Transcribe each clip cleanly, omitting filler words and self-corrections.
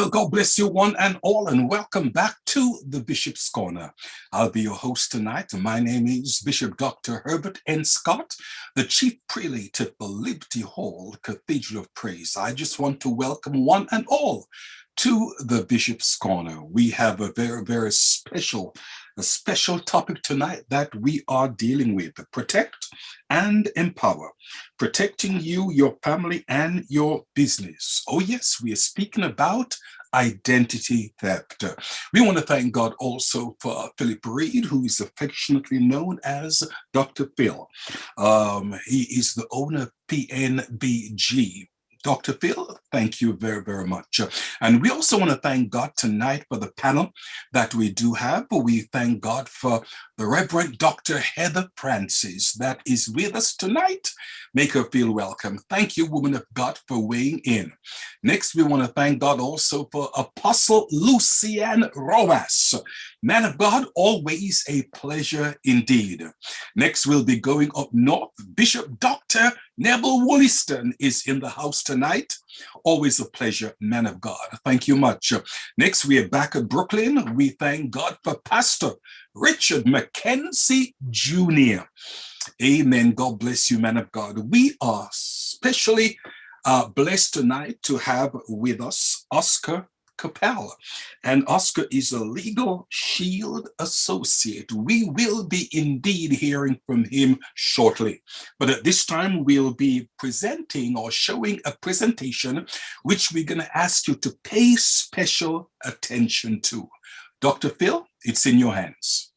Well, God bless you one and all, and welcome back to the Bishop's Corner. I'll be your host tonight. My name is Bishop Dr. Herbert N. Scott, the Chief Prelate of the Liberty Hall Cathedral of Praise. I just want to welcome one and all to the Bishop's Corner. We have a very special topic tonight that we are dealing with: protect and empower. Protecting you, your family, and your business. Oh yes, we are speaking about identity theft. We want to thank God also for Philip Reed, who is affectionately known as Dr. Phil. He is the owner of PNBG. Dr. Phil, thank you very much. And we also want to thank God tonight for the panel that we do have. We thank God for the Reverend Dr. Heather Francis that is with us tonight. Make her feel welcome. Thank you, woman of God, for weighing in. Next, we want to thank God also for Apostle Lucien Rojas. Man of God, always a pleasure indeed. Next, we'll be going up north. Bishop Dr. Neville Wolliston is in the house tonight. Always a pleasure, man of God. Thank you much. Next, we are back at Brooklyn. We thank God for Pastor Richard McKenzie Jr. Amen. God bless you, man of God. We are especially blessed tonight to have with us Oscar Cappell. And Oscar is a Legalshield associate. We will be indeed hearing from him shortly. But at this time, we'll be presenting or showing a presentation which we're going to ask you to pay special attention to. Dr. Phil, it's in your hands.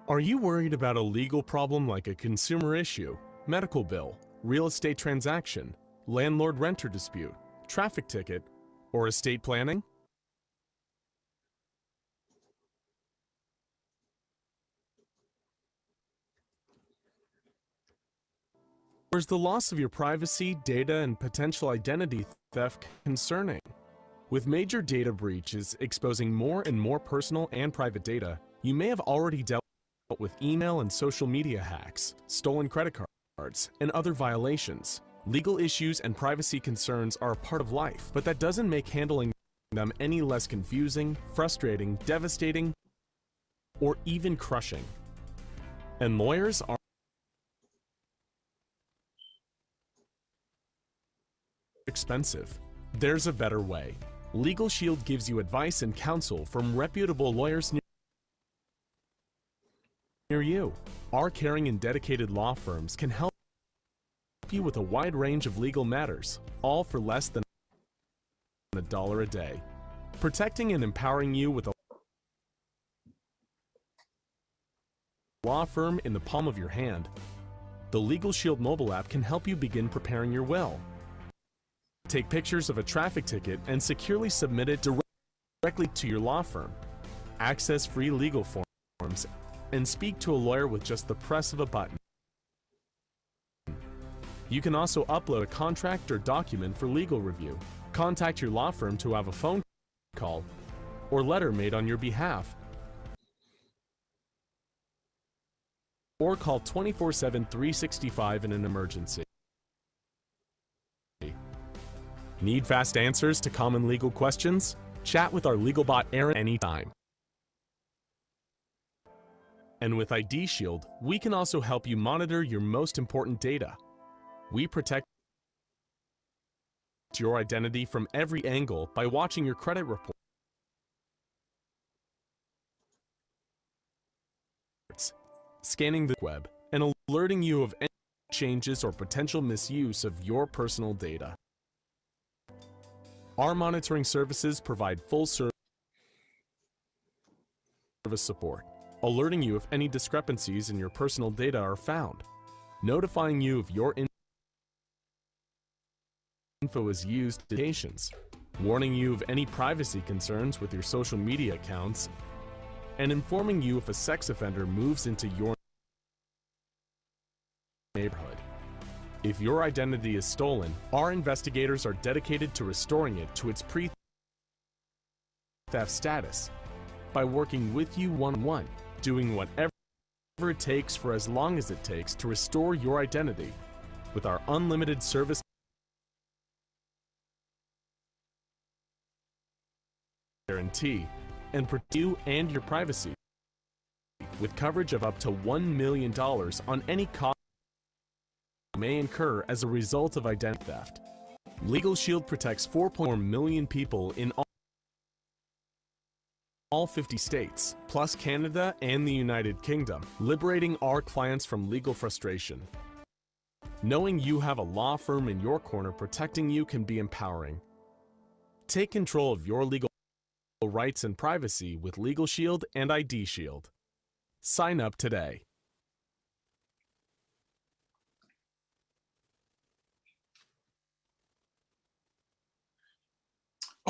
Are you worried about a legal problem like a consumer issue, medical bill, real estate transaction, landlord-renter dispute, traffic ticket, or estate planning? Or is the loss of your privacy, data, and potential identity theft concerning? With major data breaches exposing more and more personal and private data, you may have already dealt with email and social media hacks, stolen credit cards, and other violations. Legal issues and privacy concerns are a part of life, but that doesn't make handling them any less confusing, frustrating, devastating, or even crushing. And lawyers are expensive. There's a better way. Legalshield gives you advice and counsel from reputable lawyers near you. Our caring and dedicated law firms can help you with a wide range of legal matters, all for less than $1 a day. Protecting and empowering you with a law firm in the palm of your hand, the Legalshield Mobile App can help you begin preparing your will. Take pictures of a traffic ticket and securely submit it directly to your law firm. Access free legal forms and speak to a lawyer with just the press of a button. You can also upload a contract or document for legal review. Contact your law firm to have a phone call or letter made on your behalf. Or call 24/7, 365 in an emergency. Need fast answers to common legal questions? Chat with our legal bot Aaron anytime. And with ID Shield, we can also help you monitor your most important data. We protect your identity from every angle by watching your credit reports, scanning the web, and alerting you of any changes or potential misuse of your personal data. Our monitoring services provide full service support, alerting you if any discrepancies in your personal data are found, notifying you if your info is used in applications, warning you of any privacy concerns with your social media accounts, and informing you if a sex offender moves into your neighborhood. If your identity is stolen, our investigators are dedicated to restoring it to its pre-theft status by working with you one-on-one, doing whatever it takes for as long as it takes to restore your identity with our unlimited service guarantee and protect you and your privacy with coverage of up to $1 million on any cost you may incur as a result of identity theft. Legalshield protects 4.4 million people in all 50 states, plus Canada and the United Kingdom, liberating our clients from legal frustration. Knowing you have a law firm in your corner protecting you can be empowering. Take control of your legal rights and privacy with Legalshield and ID Shield. Sign up today.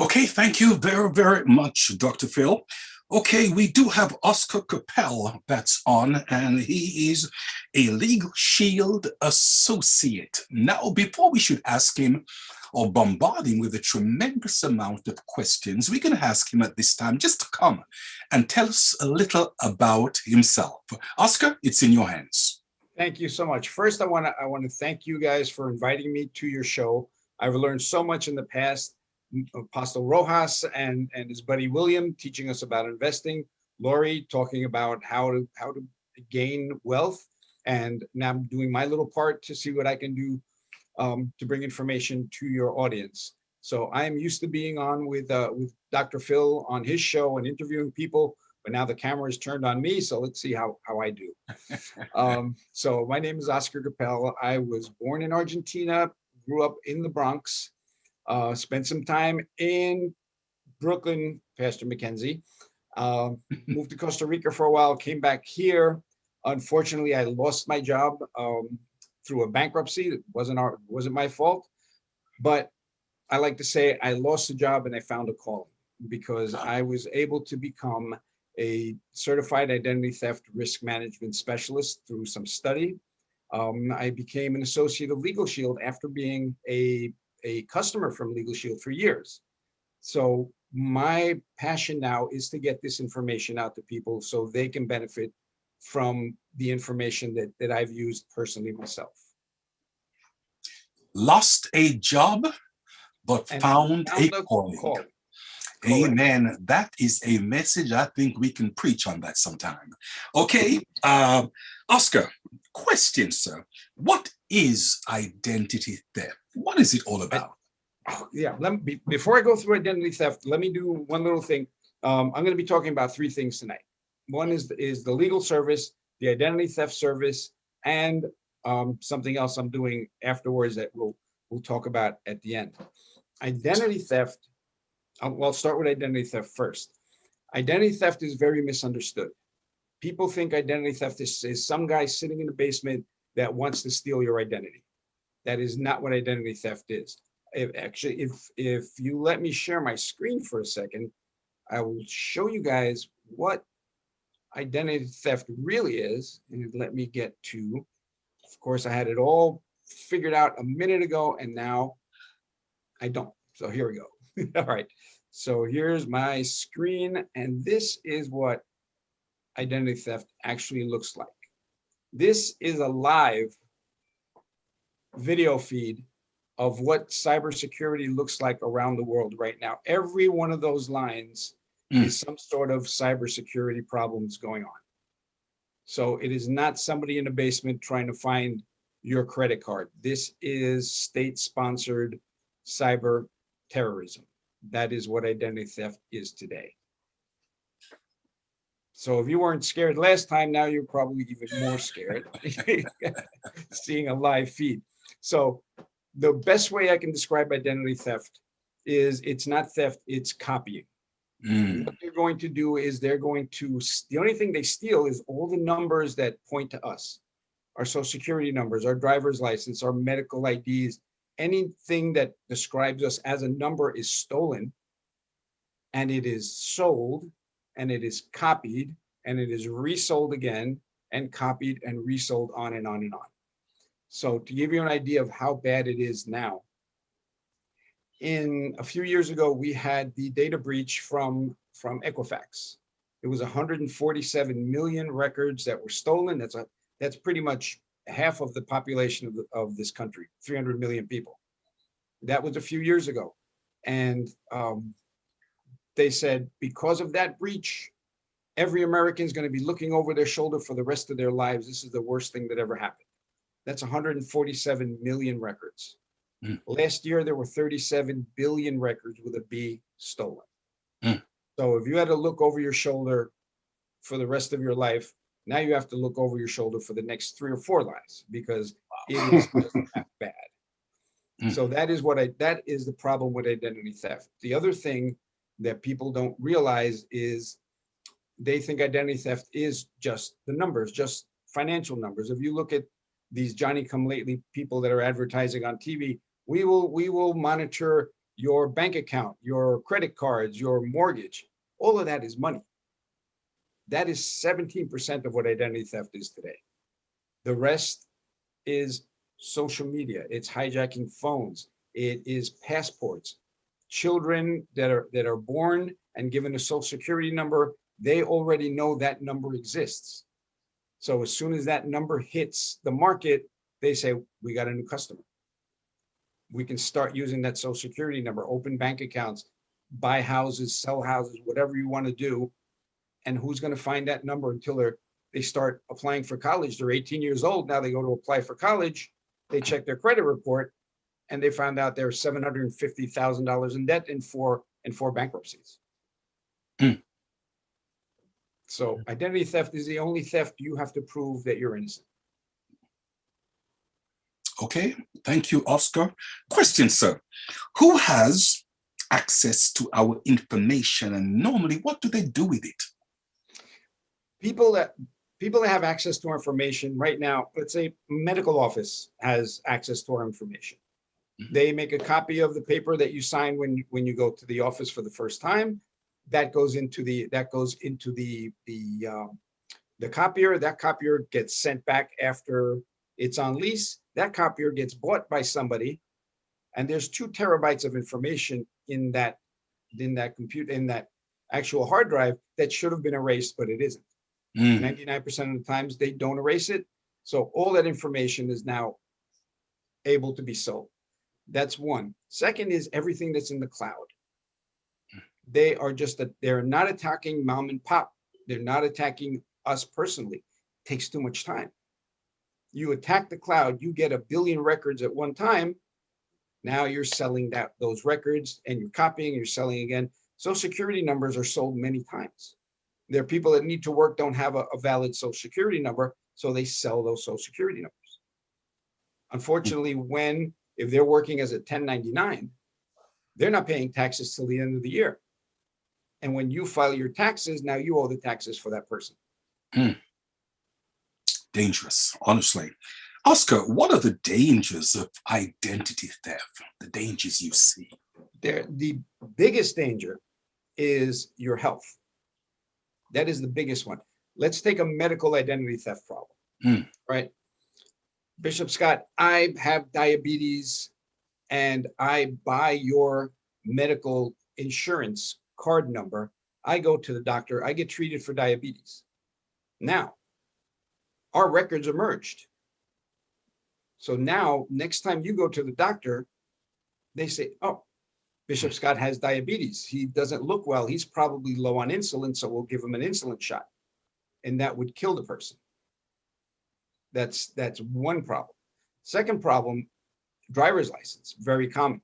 Okay, thank you very, very much, Dr. Phil. Okay, we do have Oscar Cappell that's on, and he is a Legalshield associate. Now, before we should ask him or bombard him with a tremendous amount of questions, we're going to ask him at this time just to come and tell us a little about himself. Oscar, it's in your hands. Thank you so much. First, I want to thank you guys for inviting me to your show. I've learned so much in the past. Apostle Rojas and his buddy William teaching us about investing, Lori talking about how to gain wealth, and now I'm doing my little part to see what I can do to bring information to your audience. So I'm used to being on with Dr. Phil on his show and interviewing people, but now the camera is turned on me, so let's see how I do. So my name is Oscar Cappell. I was born in Argentina, grew up in the Bronx. Spent some time in Brooklyn, Pastor McKenzie. Moved to Costa Rica for a while, came back here. Unfortunately, I lost my job through a bankruptcy. It wasn't my fault, but I like to say I lost the job and I found a calling because I was able to become a certified identity theft risk management specialist through some study. I became an associate of Legalshield after being a customer from Legalshield for years. So my passion now is to get this information out to people so they can benefit from the information that I've used personally myself. Lost a job, but found a calling. Amen. That is a message I think we can preach on that sometime. Okay, Oscar, question, sir. What is identity theft? What is it all about? Yeah, before I go through identity theft, let me do one little thing. I'm going to be talking about three things tonight. One is the legal service, the identity theft service, and something else I'm doing afterwards that we'll talk about at the end. Identity theft. I'll start with identity theft first. Identity theft is very misunderstood. People think identity theft is some guy sitting in the basement that wants to steal your identity. That is not what identity theft is. If you let me share my screen for a second, I will show you guys what identity theft really is. And let me get to, of course, I had it all figured out a minute ago, and now I don't. So here we go. All right. So here's my screen, and this is what identity theft actually looks like. This is a live video feed of what cybersecurity looks like around the world right now. Every one of those lines is some sort of cybersecurity problems going on. So it is not somebody in the basement trying to find your credit card. This is state-sponsored cyber terrorism. That is what identity theft is today. So if you weren't scared last time, now you're probably even more scared seeing a live feed. So the best way I can describe identity theft is it's not theft, it's copying. What they're going to do is the only thing they steal is all the numbers that point to us, our social security numbers, our driver's license, our medical IDs, anything that describes us as a number is stolen, and it is sold, and it is copied, and it is resold again, and copied and resold on and on and on. So to give you an idea of how bad it is now, in a few years ago, we had the data breach from Equifax. It was 147 million records that were stolen. That's pretty much half of the population of this country, 300 million people. That was a few years ago. And they said, because of that breach, every American is going to be looking over their shoulder for the rest of their lives. This is the worst thing that ever happened. That's 147 million records. Mm. Last year, there were 37 billion records with a B stolen. Mm. So if you had to look over your shoulder for the rest of your life, now you have to look over your shoulder for the next 3 or 4 lives, because it is just that bad. Mm. So that is the problem with identity theft. The other thing that people don't realize is they think identity theft is just the numbers, just financial numbers. If you look at these Johnny-come-lately people that are advertising on TV, we will monitor your bank account, your credit cards, your mortgage. All of that is money. That is 17% of what identity theft is today. The rest is social media. It's hijacking phones. It is passports. Children that are born and given a social security number, they already know that number exists. So as soon as that number hits the market, they say, we got a new customer. We can start using that social security number, open bank accounts, buy houses, sell houses, whatever you want to do. And who's going to find that number until they start applying for college? They're 18 years old. Now they go to apply for college. They check their credit report and they found out they're $750,000 in debt in four bankruptcies. Mm. So identity theft is the only theft you have to prove that you're innocent. Okay, thank you, Oscar. Question, sir. Who has access to our information, and normally what do they do with it? People that have access to our information right now, let's say medical office has access to our information. Mm-hmm. They make a copy of the paper that you sign when you go to the office for the first time. That goes into the copier. That copier gets sent back after it's on lease. That copier gets bought by somebody, and there's 2 terabytes of information in that actual hard drive that should have been erased, but it isn't. 99% of the times they don't erase it. So all that information is now able to be sold. That's one. Second is everything that's in the cloud. They're not attacking mom and pop. They're not attacking us personally. It takes too much time. You attack the cloud, you get 1 billion records at one time. Now you're selling those records and you're copying, you're selling again. Social security numbers are sold many times. There are people that need to work, don't have a valid social security number, so they sell those social security numbers. Unfortunately, if they're working as a 1099, they're not paying taxes till the end of the year. And when you file your taxes, now you owe the taxes for that person. Dangerous, honestly. Oscar, what are the dangers of identity theft? The dangers you see? The biggest danger is your health. That is the biggest one. Let's take a medical identity theft problem, right? Bishop Scott, I have diabetes and I buy your medical insurance card number. I go to the doctor, I get treated for diabetes. Now, our records are merged. So now, next time you go to the doctor, they say, oh, Bishop Scott has diabetes. He doesn't look well. He's probably low on insulin, so we'll give him an insulin shot. And that would kill the person. That's one problem. Second problem, driver's license, very common.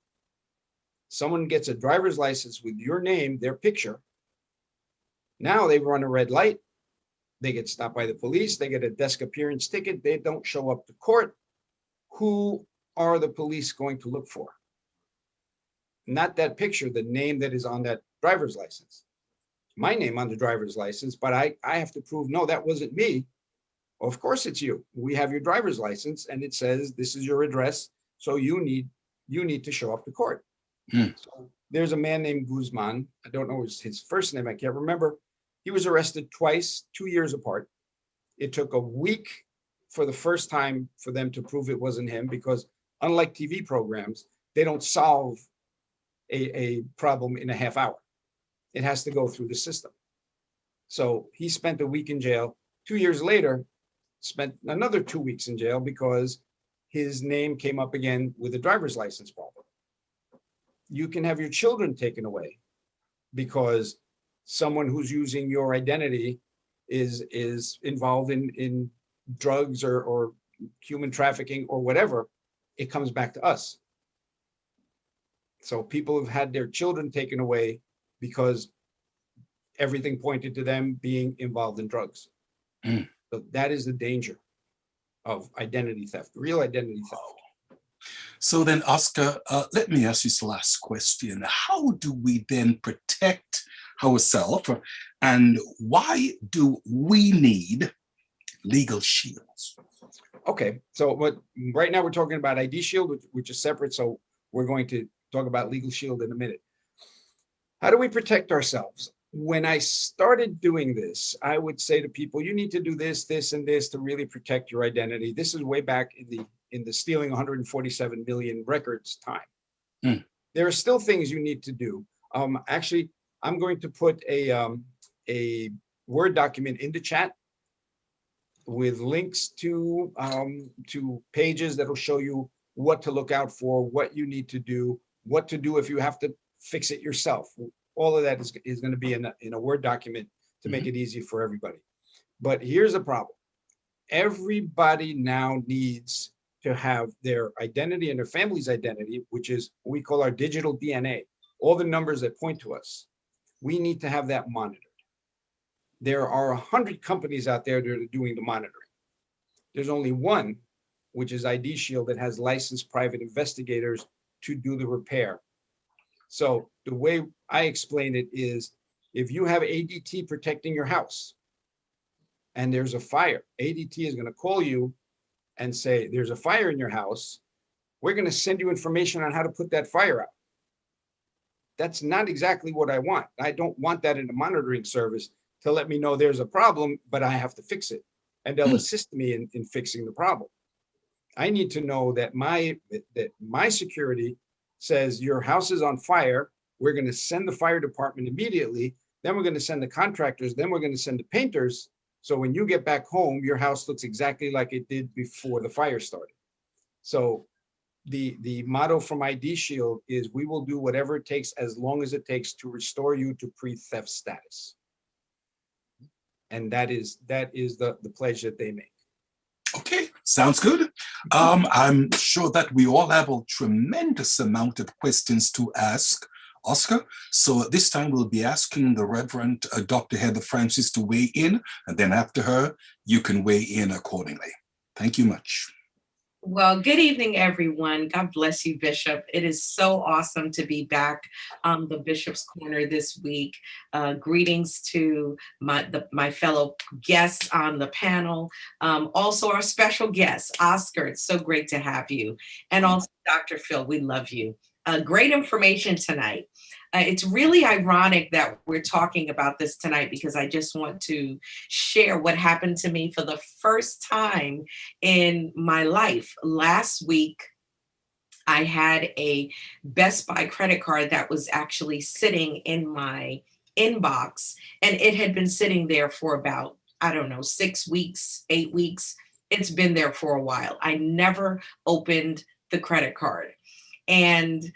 Someone gets a driver's license with your name, their picture. Now they run a red light. They get stopped by the police. They get a desk appearance ticket. They don't show up to court. Who are the police going to look for? Not that picture, the name that is on that driver's license. My name on the driver's license, but I have to prove, no, that wasn't me. Well, of course it's you. We have your driver's license and it says this is your address. So you need to show up to court. So there's a man named Guzman. I don't know his first name. I can't remember. He was arrested twice, 2 years apart. It took a week for the first time for them to prove it wasn't him, because unlike TV programs, they don't solve a problem in a half hour. It has to go through the system. So he spent a week in jail. 2 years later, spent another 2 weeks in jail because his name came up again with a driver's license problem. You can have your children taken away because someone who's using your identity is involved in drugs or human trafficking or whatever. It comes back to us. So people have had their children taken away because everything pointed to them being involved in drugs. Mm. So that is the danger of identity theft, real identity theft. So then, Oscar, let me ask you this last question. How do we then protect ourselves, and why do we need legal shields? Okay, so right now we're talking about ID Shield, which is separate. So we're going to talk about Legal Shield in a minute. How do we protect ourselves? When I started doing this, I would say to people, you need to do this, this, and this to really protect your identity. This is way back in the stealing 147 million records time. Mm. There are still things you need to do. Actually, I'm going to put a Word document in the chat with links to pages that will show you what to look out for, what you need to do, what to do if you have to fix it yourself. All of that is going to be in a Word document to make it easy for everybody. But here's the problem. Everybody now needs to have their identity and their family's identity, which is what we call our digital DNA, all the numbers that point to us. We need to have that monitored. There are 100 companies out there that are doing the monitoring. There's only one, which is ID Shield, that has licensed private investigators to do the repair. So the way I explain it is, if you have ADT protecting your house and there's a fire, ADT is going to call you and say, there's a fire in your house. We're going to send you information on how to put that fire out. That's not exactly what I want. I don't want that in the monitoring service to let me know there's a problem, but I have to fix it. And they'll assist me in fixing the problem. I need to know that my security says your house is on fire. We're going to send the fire department immediately. Then we're going to send the contractors. Then we're going to send the painters. So when you get back home, your house looks exactly like it did before the fire started. So the motto from ID Shield is, we will do whatever it takes, as long as it takes, to restore you to pre-theft status. And that is the pledge that they make. Okay, sounds good. I'm sure that we all have a tremendous amount of questions to ask Oscar. So this time we'll be asking the Reverend Dr. Heather Francis to weigh in, and then after her, you can weigh in accordingly. Thank you much. Well, good evening, everyone. God bless you, Bishop. It is so awesome to be back on the Bishop's Corner this week. Greetings to my fellow guests on the panel. Also, our special guest, Oscar. It's so great to have you. And also, Dr. Phil, we love you. Great information tonight. It's really ironic that we're talking about this tonight, because I just want to share what happened to me for the first time in my life. Last week, I had a Best Buy credit card that was actually sitting in my inbox, and it had been sitting there for about, 6 weeks, 8 weeks. It's been there for a while. I never opened the credit card. And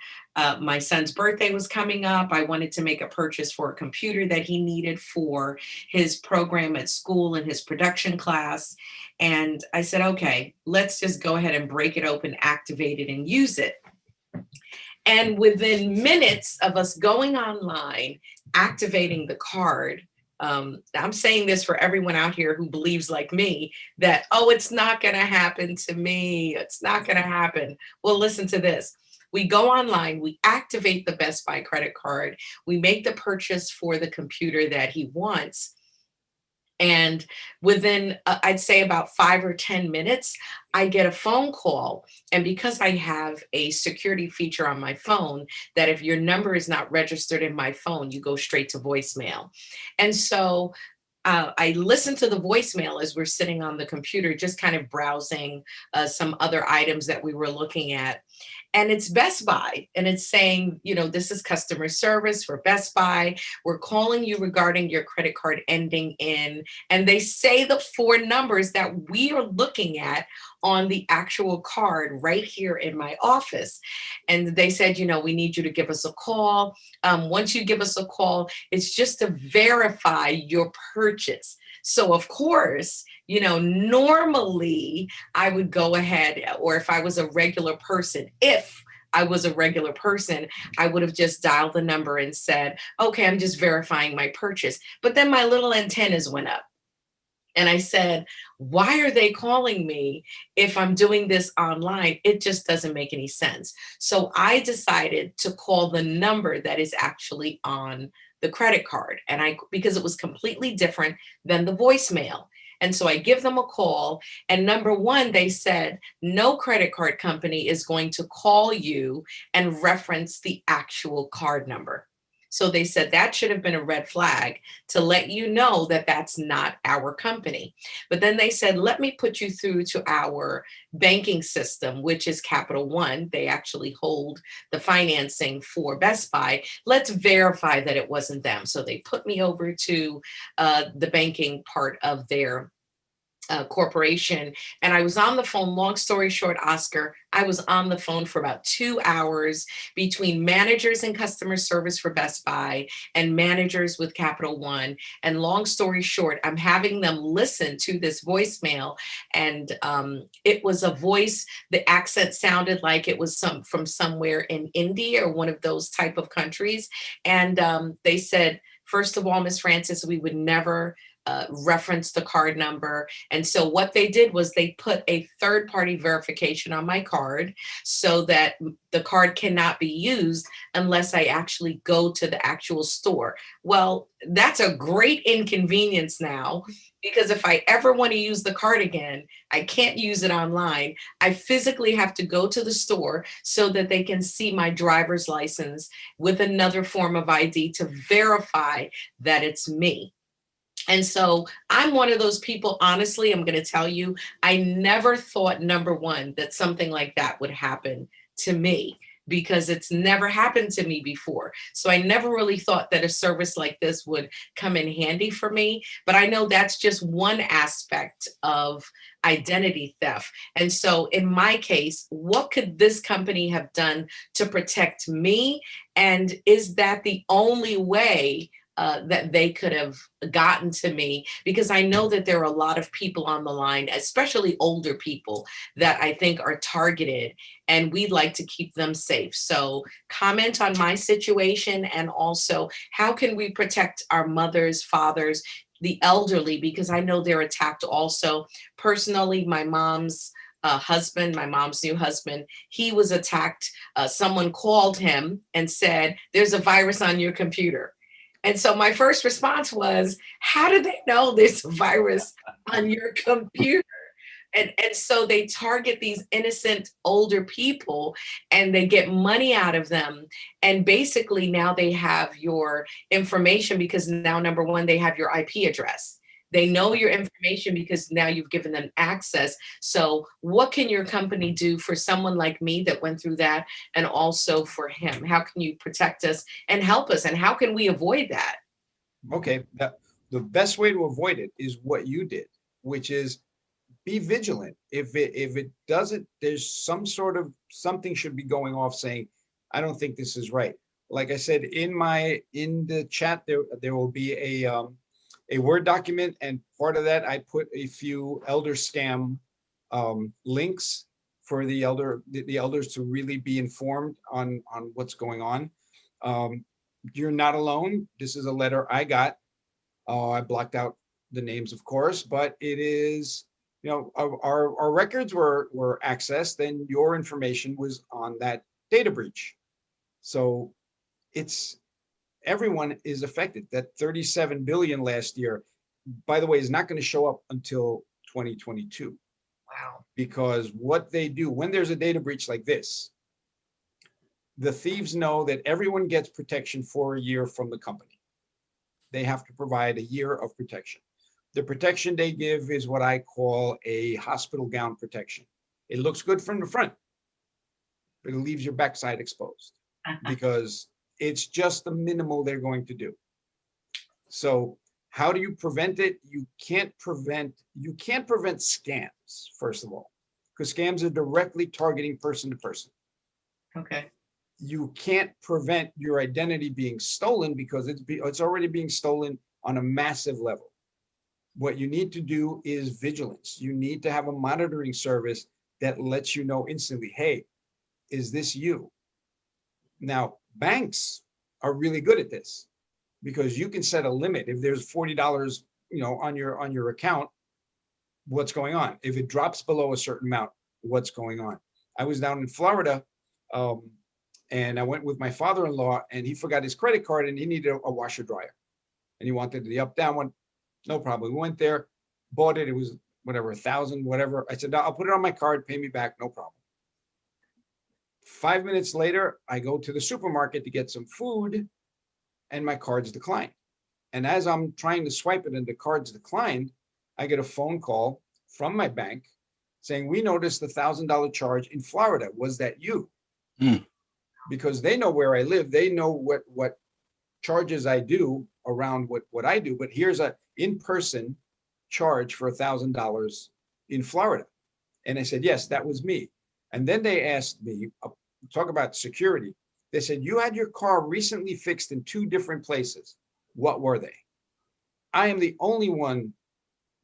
my son's birthday was coming up. I wanted to make a purchase for a computer that he needed for his program at school and his production class. And I said, okay, let's just go ahead and break it open, activate it, and use it. And within minutes of us going online, activating the card, I'm saying this for everyone out here who believes like me that, oh, it's not going to happen to me. It's not going to happen. Well, listen to this. We go online, we activate the Best Buy credit card, we make the purchase for the computer that he wants. And within, I'd say about 5 or 10 minutes, I get a phone call. And because I have a security feature on my phone, that if your number is not registered in my phone, you go straight to voicemail. And so I listened to the voicemail as we're sitting on the computer, just kind of browsing some other items that we were looking at. And it's Best Buy, and it's saying, this is customer service for Best Buy. We're calling you regarding your credit card ending in, and they say the four numbers that we are looking at on the actual card right here in my office. And they said, we need you to give us a call. Once you give us a call, it's just to verify your purchase. So of course, normally I would go ahead, or if I was a regular person, I would have just dialed the number and said, okay, I'm just verifying my purchase. But then my little antennas went up. And I said, why are they calling me if I'm doing this online? It just doesn't make any sense. So I decided to call the number that is actually on the credit card, because it was completely different than the voicemail. And so I give them a call, and number one, they said, no credit card company is going to call you and reference the actual card number. So they said that should have been a red flag to let you know that that's not our company. But then they said, let me put you through to our banking system, which is Capital One. They actually hold the financing for Best Buy. Let's verify that it wasn't them. So they put me over to the banking part of their corporation. And I was on the phone, long story short, Oscar, I was on the phone for about 2 hours between managers and customer service for Best Buy and managers with Capital One. And long story short, I'm having them listen to this voicemail. And it was a voice, the accent sounded like it was from somewhere in India or one of those type of countries. And they said, first of all, Miss Francis, we would never reference the card number. And so what they did was they put a third-party verification on my card so that the card cannot be used unless I actually go to the actual store. Well, that's a great inconvenience now, because if I ever want to use the card again, I can't use it online. I physically have to go to the store so that they can see my driver's license with another form of ID to verify that it's me. And so I'm one of those people, honestly, I'm going to tell you, I never thought, number one, that something like that would happen to me, because it's never happened to me before. So I never really thought that a service like this would come in handy for me. But I know that's just one aspect of identity theft. And so in my case, what could this company have done to protect me? And is that the only way that they could have gotten to me? Because I know that there are a lot of people on the line, especially older people, that I think are targeted, and we'd like to keep them safe. So comment on my situation, and also how can we protect our mothers, fathers, the elderly, because I know they're attacked also. Personally, my mom's husband, my mom's new husband, he was attacked. Someone called him and said, there's a virus on your computer. And so my first response was, how do they know there's a virus on your computer? And so they target these innocent older people and they get money out of them. And basically now they have your information, because now, number one, they have your IP address. They know your information because now you've given them access. So what can your company do for someone like me that went through that, and also for him? How can you protect us and help us? And how can we avoid that? Okay, the best way to avoid it is what you did, which is be vigilant. If it doesn't, there's some sort of something should be going off saying, I don't think this is right. Like I said, in the chat, there will be a Word document, and part of that I put a few elder scam links for the elders to really be informed on what's going on. You're not alone. This is a letter I got. I blocked out the names, of course, but it is, our records were accessed, and your information was on that data breach. So everyone is affected. That 37 billion last year, by the way, is not going to show up until 2022. Wow. Because what they do when there's a data breach like this, the thieves know that everyone gets protection for a year from the company. They have to provide a year of protection. The protection they give is what I call a hospital gown protection. It looks good from the front, but it leaves your backside exposed because it's just the minimal they're going to do. So how do you prevent it? You can't prevent scams, first of all, because scams are directly targeting person to person. Okay. You can't prevent your identity being stolen because it's already being stolen on a massive level. What you need to do is vigilance. You need to have a monitoring service that lets you know instantly, hey, is this you? Now, banks are really good at this because you can set a limit. If there's $40, on your account, what's going on? If it drops below a certain amount, what's going on? I was down in Florida, and I went with my father-in-law, and he forgot his credit card, and he needed a washer dryer, and he wanted the up-down one. No problem. We went there, bought it. It was whatever, 1,000, whatever. I said, I'll put it on my card, pay me back, no problem. 5 minutes later, I go to the supermarket to get some food, and my card's declined. And as I'm trying to swipe it and the card's declined, I get a phone call from my bank saying, we noticed the $1,000 charge in Florida. Was that you? Because they know where I live. They know what charges I do around what I do. But here's a in-person charge for $1,000 in Florida. And I said, yes, that was me. And then they asked me, talk about security. They said, you had your car recently fixed in 2 different places. What were they? I am the only one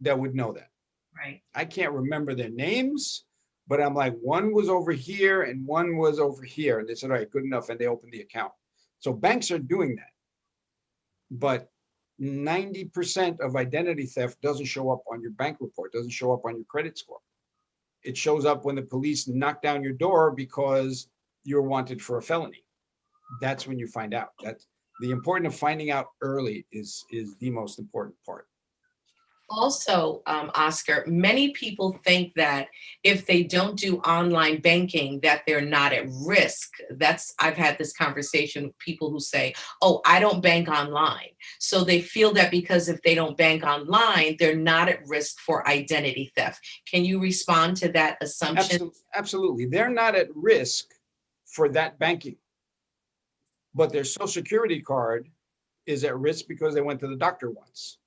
that would know that. Right. I can't remember their names, but I'm like, one was over here and one was over here. And they said, all right, good enough. And they opened the account. So banks are doing that. But 90% of identity theft doesn't show up on your bank report, doesn't show up on your credit score. It shows up when the police knock down your door because you're wanted for a felony. That's when you find out. That's the importance of finding out early is the most important part. Also, Oscar, many people think that if they don't do online banking, that they're not at risk. I've had this conversation with people who say, oh, I don't bank online. So they feel that because if they don't bank online, they're not at risk for identity theft. Can you respond to that assumption? Absolutely. They're not at risk for that banking, but their social security card is at risk because they went to the doctor once.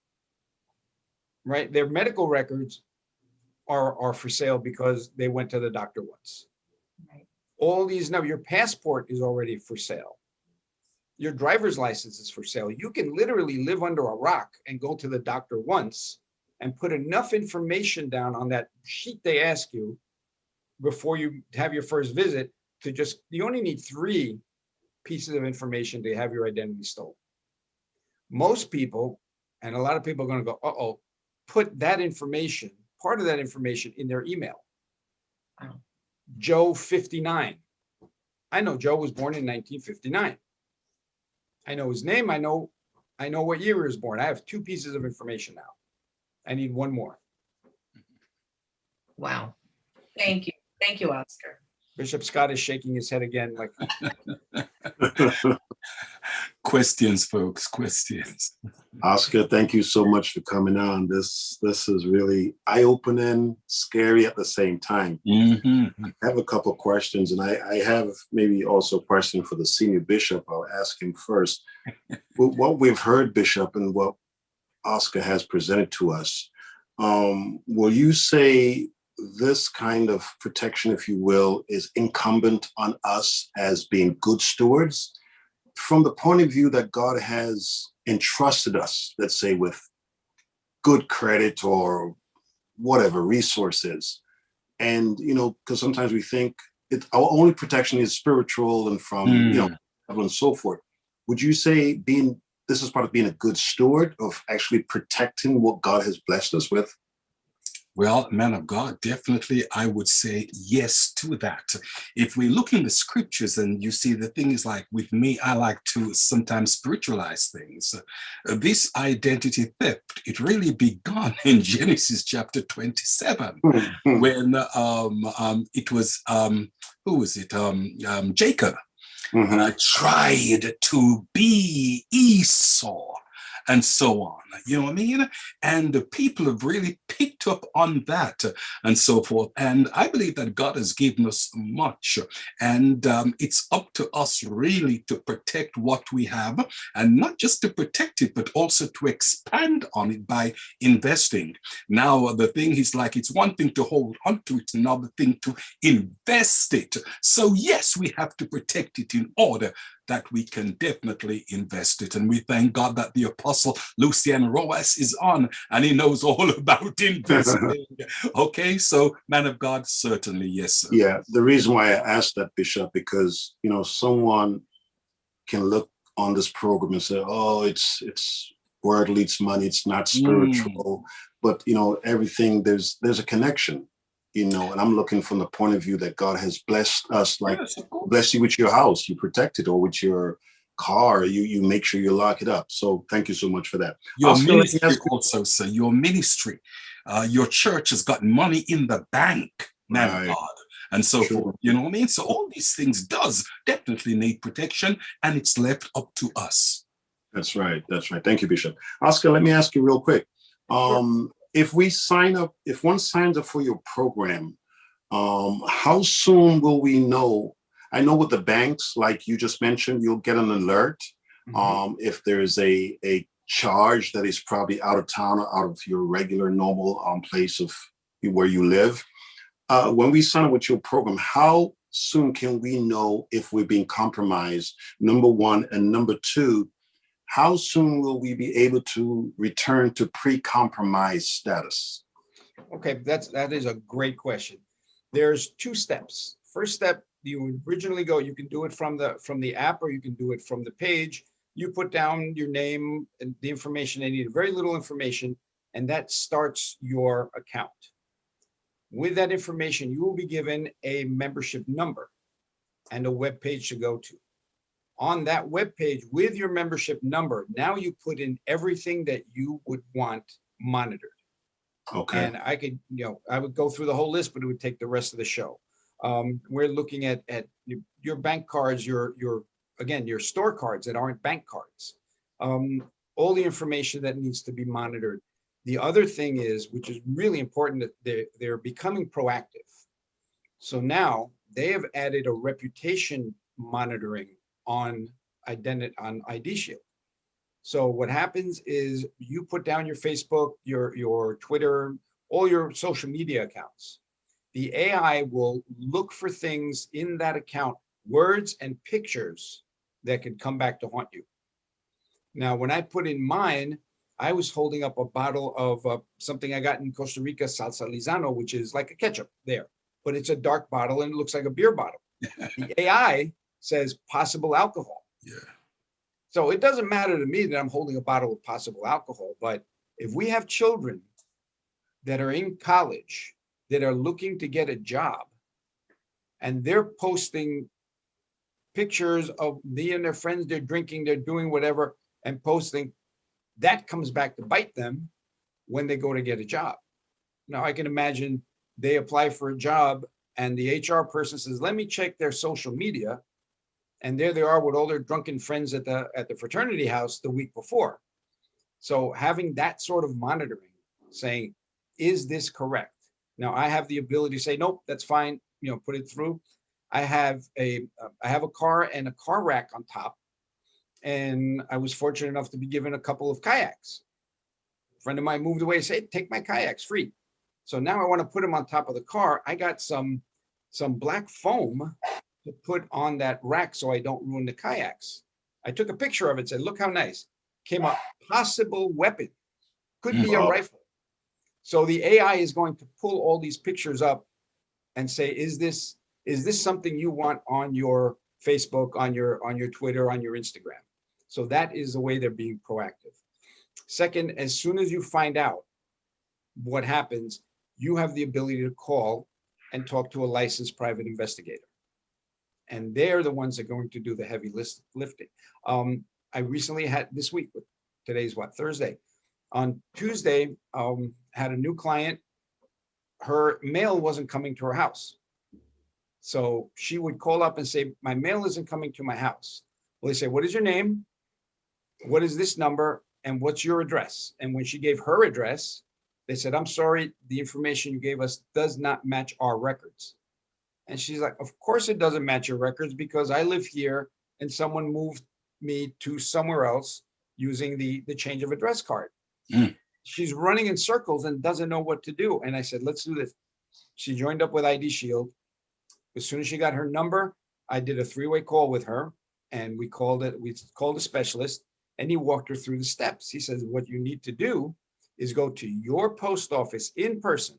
Right? Their medical records are for sale because they went to the doctor once. Right. All these, now your passport is already for sale. Your driver's license is for sale. You can literally live under a rock and go to the doctor once and put enough information down on that sheet they ask you before you have your first visit to you only need 3 pieces of information to have your identity stolen. Most people, and a lot of people are going to go, uh-oh, put that information, part of that information in their email. Wow. Joe 59. I know Joe was born in 1959. I know his name. I know what year he was born. I have 2 pieces of information now. I need 1 more. Wow. Thank you. Thank you, Oscar. Bishop Scott is shaking his head again like Questions, folks, questions. Oscar, thank you so much for coming on. This is really eye-opening, scary at the same time. Mm-hmm. I have a couple of questions, and I have maybe also a question for the senior bishop. I'll ask him first. What we've heard, Bishop, and what Oscar has presented to us, will you say this kind of protection, if you will, is incumbent on us as being good stewards from the point of view that God has entrusted us, let's say, with good credit or whatever resources? And, because sometimes we think our only protection is spiritual and from, and so forth. Would you say this is part of being a good steward of actually protecting what God has blessed us with? Well, man of God, definitely I would say yes to that. If we look in the scriptures and you see the thing is like with me, I like to sometimes spiritualize things. This identity theft, it really began in Genesis chapter 27 when it was, who was it? Jacob tried to be Esau and so on. You know what I mean? And the people have really picked up on that and so forth. And I believe that God has given us much. And it's up to us really to protect what we have, and not just to protect it, but also to expand on it by investing. Now, the thing is, like, it's one thing to hold onto it, another thing to invest it. So yes, we have to protect it in order that we can definitely invest it. And we thank God that the apostle Lucien Rojas is on, and he knows all about investing. Okay, so man of God, certainly, yes, sir. Yeah, the reason why I asked that, Bishop, because, you know, someone can look on this program and say, oh, it's worldly, it's money, it's not spiritual. But, you know, everything, there's a connection, you know, and I'm looking from the point of view that God has blessed us, like, Yes, of course. bless you with your house, you protect it, or with your car, you make sure you lock it up. So thank you so much for that. Your Oscar, let me ministry ask you- also, sir, your ministry, your church has got money in the bank, man of Right. God, and so Sure. forth. You know what I mean? So all these things does definitely need protection, and it's left up to us. That's right. That's right. Thank you, Bishop. Oscar, let me ask you real quick. If we sign up, if one signs up for your program, how soon will we know? I know with the banks, like you just mentioned, you'll get an alert if there's a charge that is probably out of town or out of your regular normal place of where you live. When we sign up with your program, how soon can we know if we're being compromised? Number one, and number two, how soon will we be able to return to pre-compromise status? Okay, that is a great question. There's two steps. First step, you originally go, you can do it from the app, or you can do it from the page. You put down your name and the information they need, very little information, and that starts your account. With that information, you will be given a membership number and a web page to go to. On that web page with your membership number, now you put in everything that you would want monitored. Okay. And I could, I would go through the whole list, but it would take the rest of the show. We're looking at your bank cards, your store cards that aren't bank cards, all the information that needs to be monitored. The other thing is, which is really important, that they're becoming proactive. So now they have added a reputation monitoring on ID Shield. So what happens is you put down your Facebook, your Twitter, all your social media accounts. The AI will look for things in that account, words and pictures that could come back to haunt you. Now, when I put in mine, I was holding up a bottle of something I got in Costa Rica, salsa Lizano, which is like a ketchup there, but it's a dark bottle and it looks like a beer bottle. The AI says possible alcohol. Yeah. So it doesn't matter to me that I'm holding a bottle of possible alcohol, but if we have children that are in college that are looking to get a job and they're posting pictures of me and their friends, they're drinking, they're doing whatever, and posting, that comes back to bite them when they go to get a job. Now I can imagine they apply for a job and the HR person says, let me check their social media. And there they are with all their drunken friends at the fraternity house the week before. So having that sort of monitoring, saying, is this correct? Now I have the ability to say, nope, that's fine. Put it through. I have a car and a car rack on top. And I was fortunate enough to be given a couple of kayaks. A friend of mine moved away and said, take my kayaks free. So now I want to put them on top of the car. I got some black foam to put on that rack so I don't ruin the kayaks. I took a picture of it, said, look how nice. Came up, possible weapon, could be a rifle. So the AI is going to pull all these pictures up and say, is this something you want on your Facebook, on your Twitter, on your Instagram? So that is the way they're being proactive. Second, as soon as you find out what happens, you have the ability to call and talk to a licensed private investigator. And they're the ones that are going to do the heavy lifting. I recently had this week, today's Thursday. On Tuesday, had a new client. Her mail wasn't coming to her house. So she would call up and say, my mail isn't coming to my house. Well, they say, what is your name? What is this number? and what's your address? And when she gave her address, they said, I'm sorry, the information you gave us does not match our records. And she's like, of course it doesn't match your records because I live here and someone moved me to somewhere else using the change of address card. Mm. She's running in circles and doesn't know what to do. And I said, let's do this. She joined up with ID Shield. As soon as she got her number, I did a 3-way call with her and we called a specialist and he walked her through the steps. He says, what you need to do is go to your post office in person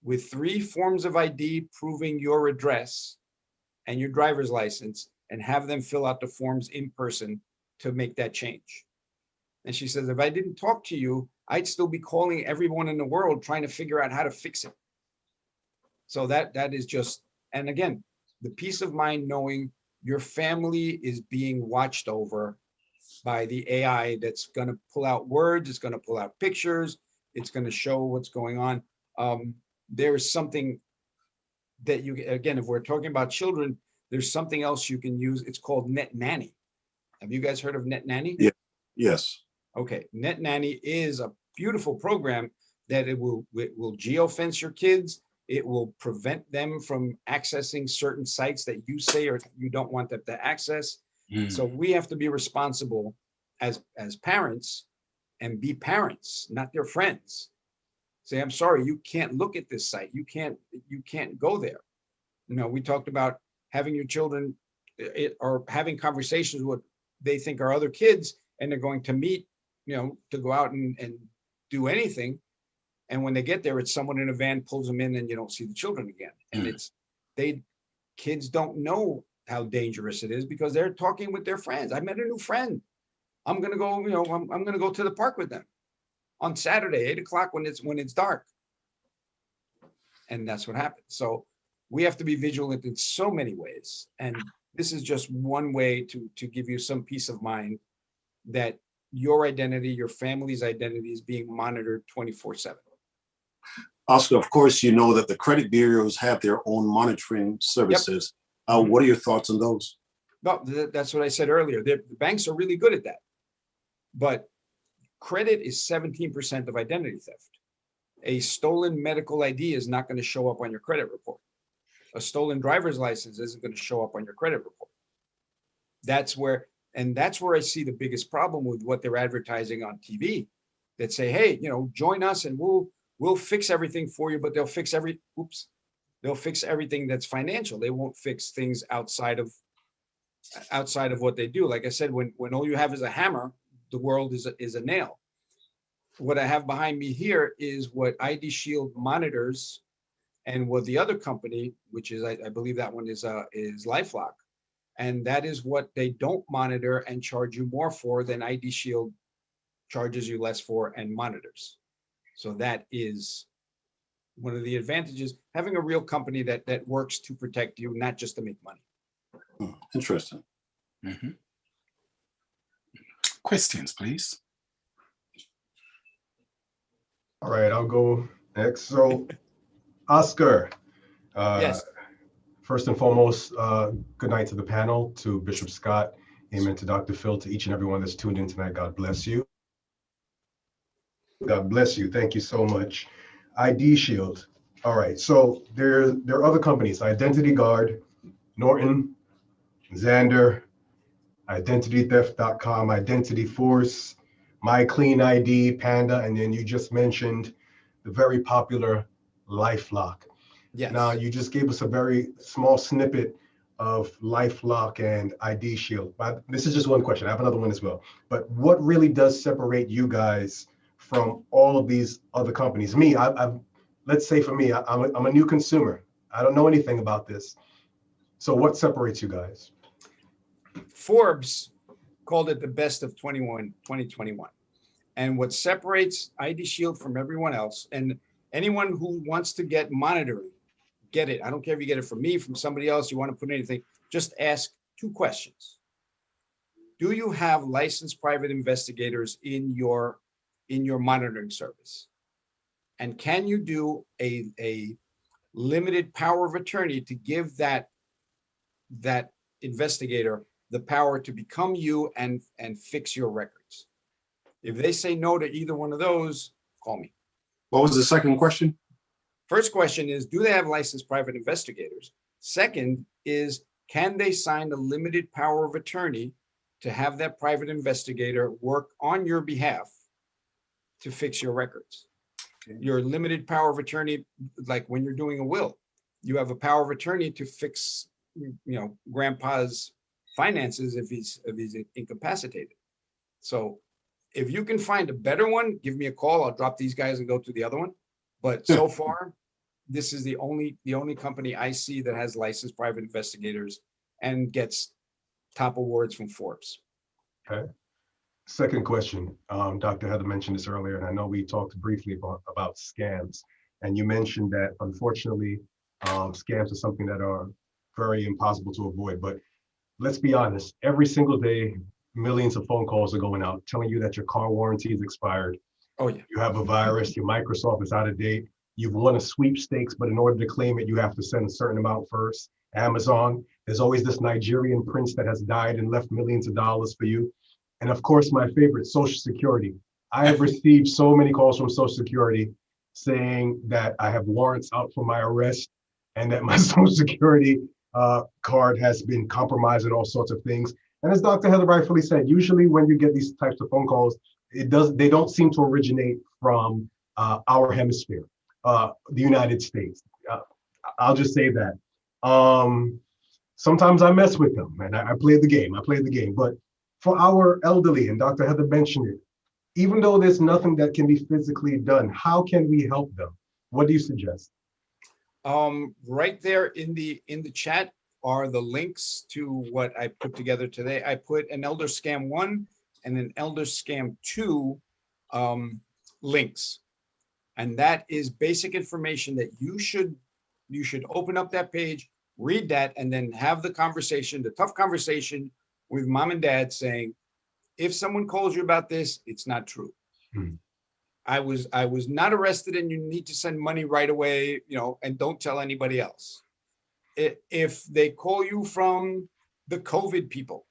with 3 forms of ID proving your address and your driver's license and have them fill out the forms in person to make that change. And she says, if I didn't talk to you, I'd still be calling everyone in the world trying to figure out how to fix it. So that is just, and again, the peace of mind knowing your family is being watched over by the AI that's going to pull out words, it's going to pull out pictures, it's going to show what's going on. There's something that you, again, if we're talking about children, there's something else you can use. It's called Net Nanny. Have you guys heard of Net Nanny? Yeah. Yes. Okay. Net Nanny is a beautiful program that it will geofence your kids. It will prevent them from accessing certain sites that you say or you don't want them to access. Mm. So we have to be responsible as parents and be parents, not their friends. Say, I'm sorry, you can't look at this site. You can't go there. You know, we talked about having your children or having conversations with they think are other kids and they're going to meet, you know, to go out and do anything. And when they get there, it's someone in a van pulls them in and you don't see the children again. And kids don't know how dangerous it is because they're talking with their friends. I met a new friend. I'm going to go, you know, I'm going to go to the park with them on Saturday, 8 o'clock when it's dark. And that's what happens. So we have to be vigilant in so many ways. And this is just one way to give you some peace of mind that your identity, your family's identity is being monitored 24/7. Oscar, of course, you know that the credit bureaus have their own monitoring services. Yep. What are your thoughts on those? No, that's what I said earlier. The banks are really good at that. But credit is 17% of identity theft. A stolen medical ID is not going to show up on your credit report. A stolen driver's license isn't going to show up on your credit report. That's where I see the biggest problem with what they're advertising on TV that say, hey, you know, join us and we'll fix everything for you, but they'll fix everything that's financial. They won't fix things outside of what they do. Like I said, when all you have is a hammer, the world is a nail. What I have behind me here is what ID Shield monitors and what the other company, which is, I believe that one is LifeLock. And that is what they don't monitor and charge you more for than ID Shield charges you less for and monitors. So that is one of the advantages, having a real company that works to protect you, not just to make money. Interesting. Mm-hmm. Questions, please. All right, I'll go next. So, Oscar, Yes. First and foremost, good night to the panel, to Bishop Scott, amen to Dr. Phil, to each and everyone that's tuned in tonight. God bless you. God bless you. Thank you so much. ID Shield. All right, so there are other companies, Identity Guard, Norton, Xander, IdentityTheft.com, Identity Force, My Clean ID, Panda, and then you just mentioned the very popular LifeLock. Yes. Now, you just gave us a very small snippet of LifeLock and ID Shield. But this is just one question. I have another one as well. But what really does separate you guys from all of these other companies? Me, let's say for me, I'm a new consumer. I don't know anything about this. So what separates you guys? Forbes called it the best of 2021. And what separates ID Shield from everyone else, and anyone who wants to get monitoring, get it. I don't care if you get it from me, from somebody else, you want to put anything, just ask 2 questions. Do you have licensed private investigators in your monitoring service? And can you do a limited power of attorney to give that investigator the power to become you and fix your records? If they say no to either one of those, call me. What was the second question? First question is, do they have licensed private investigators? Second is, can they sign a limited power of attorney to have that private investigator work on your behalf to fix your records? Okay. Your limited power of attorney, like when you're doing a will, you have a power of attorney to fix, grandpa's finances if he's incapacitated. So if you can find a better one, give me a call. I'll drop these guys and go to the other one. But so far, this is the only company I see that has licensed private investigators and gets top awards from Forbes. Okay. Second question. Dr. Heather mentioned this earlier, and I know we talked briefly about scams. And you mentioned that unfortunately, scams are something that are very impossible to avoid. But let's be honest, every single day, millions of phone calls are going out telling you that your car warranty is expired. Oh, yeah. You have a virus, your Microsoft is out of date. You've won a sweepstakes, but in order to claim it, you have to send a certain amount first. Amazon, there's always this Nigerian prince that has died and left millions of dollars for you. And of course, my favorite, Social Security. I have received so many calls from Social Security saying that I have warrants out for my arrest and that my Social Security card has been compromised and all sorts of things. And as Dr. Heather rightfully said, usually when you get these types of phone calls, they don't seem to originate from our hemisphere, the United States. I'll just say that. Sometimes I mess with them and I play the game. But for our elderly, and Dr. Heather mentioned it, even though there's nothing that can be physically done, how can we help them? What do you suggest? Right there in the chat are the links to what I put together today. I put an Elder Scam 1 and an Elder Scam 2 links. And that is basic information that you should open up that page, read that, and then have the conversation, the tough conversation with mom and dad saying, if someone calls you about this, it's not true. Hmm. I was not arrested and you need to send money right away, and don't tell anybody else. If they call you from the COVID people,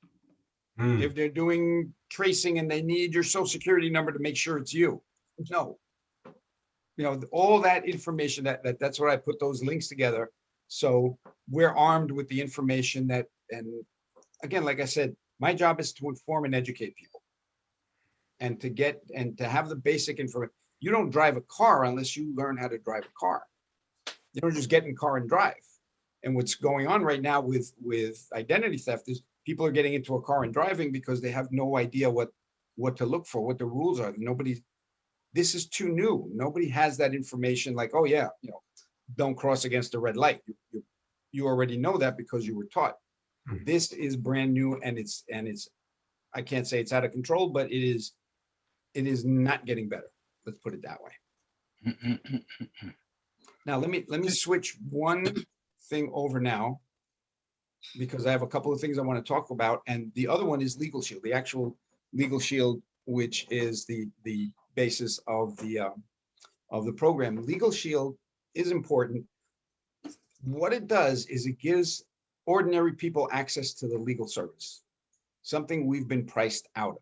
if they're doing tracing and they need your social security number to make sure it's you, no. All that information, that's what I put those links together. So we're armed with the information and again, like I said, my job is to inform and educate people and to have the basic information. You don't drive a car unless you learn how to drive a car. You don't just get in a car and drive. And what's going on right now with identity theft is people are getting into a car and driving because they have no idea what to look for, what the rules are. This is too new. Nobody has that information like, oh yeah, don't cross against a red light. You already know that because you were taught. Mm-hmm. This is brand new and it's I can't say it's out of control, but it is not getting better. Let's put it that way. Now let me switch one thing over now, because I have a couple of things I want to talk about, and the other one is Legalshield, the actual Legalshield, which is the basis of the program. Legalshield is important. What it does is it gives ordinary people access to the legal service, something we've been priced out of.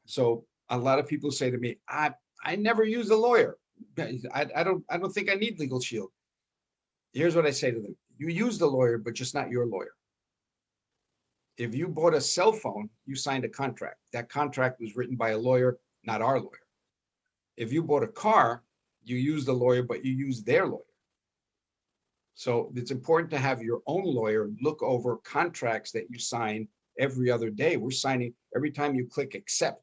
So a lot of people say to me, I never use a lawyer. I don't think I need Legalshield. Here's what I say to them. You use the lawyer, but just not your lawyer. If you bought a cell phone, you signed a contract. That contract was written by a lawyer, not our lawyer. If you bought a car, you use the lawyer, but you use their lawyer. So it's important to have your own lawyer look over contracts that you sign every other day. We're signing every time you click accept.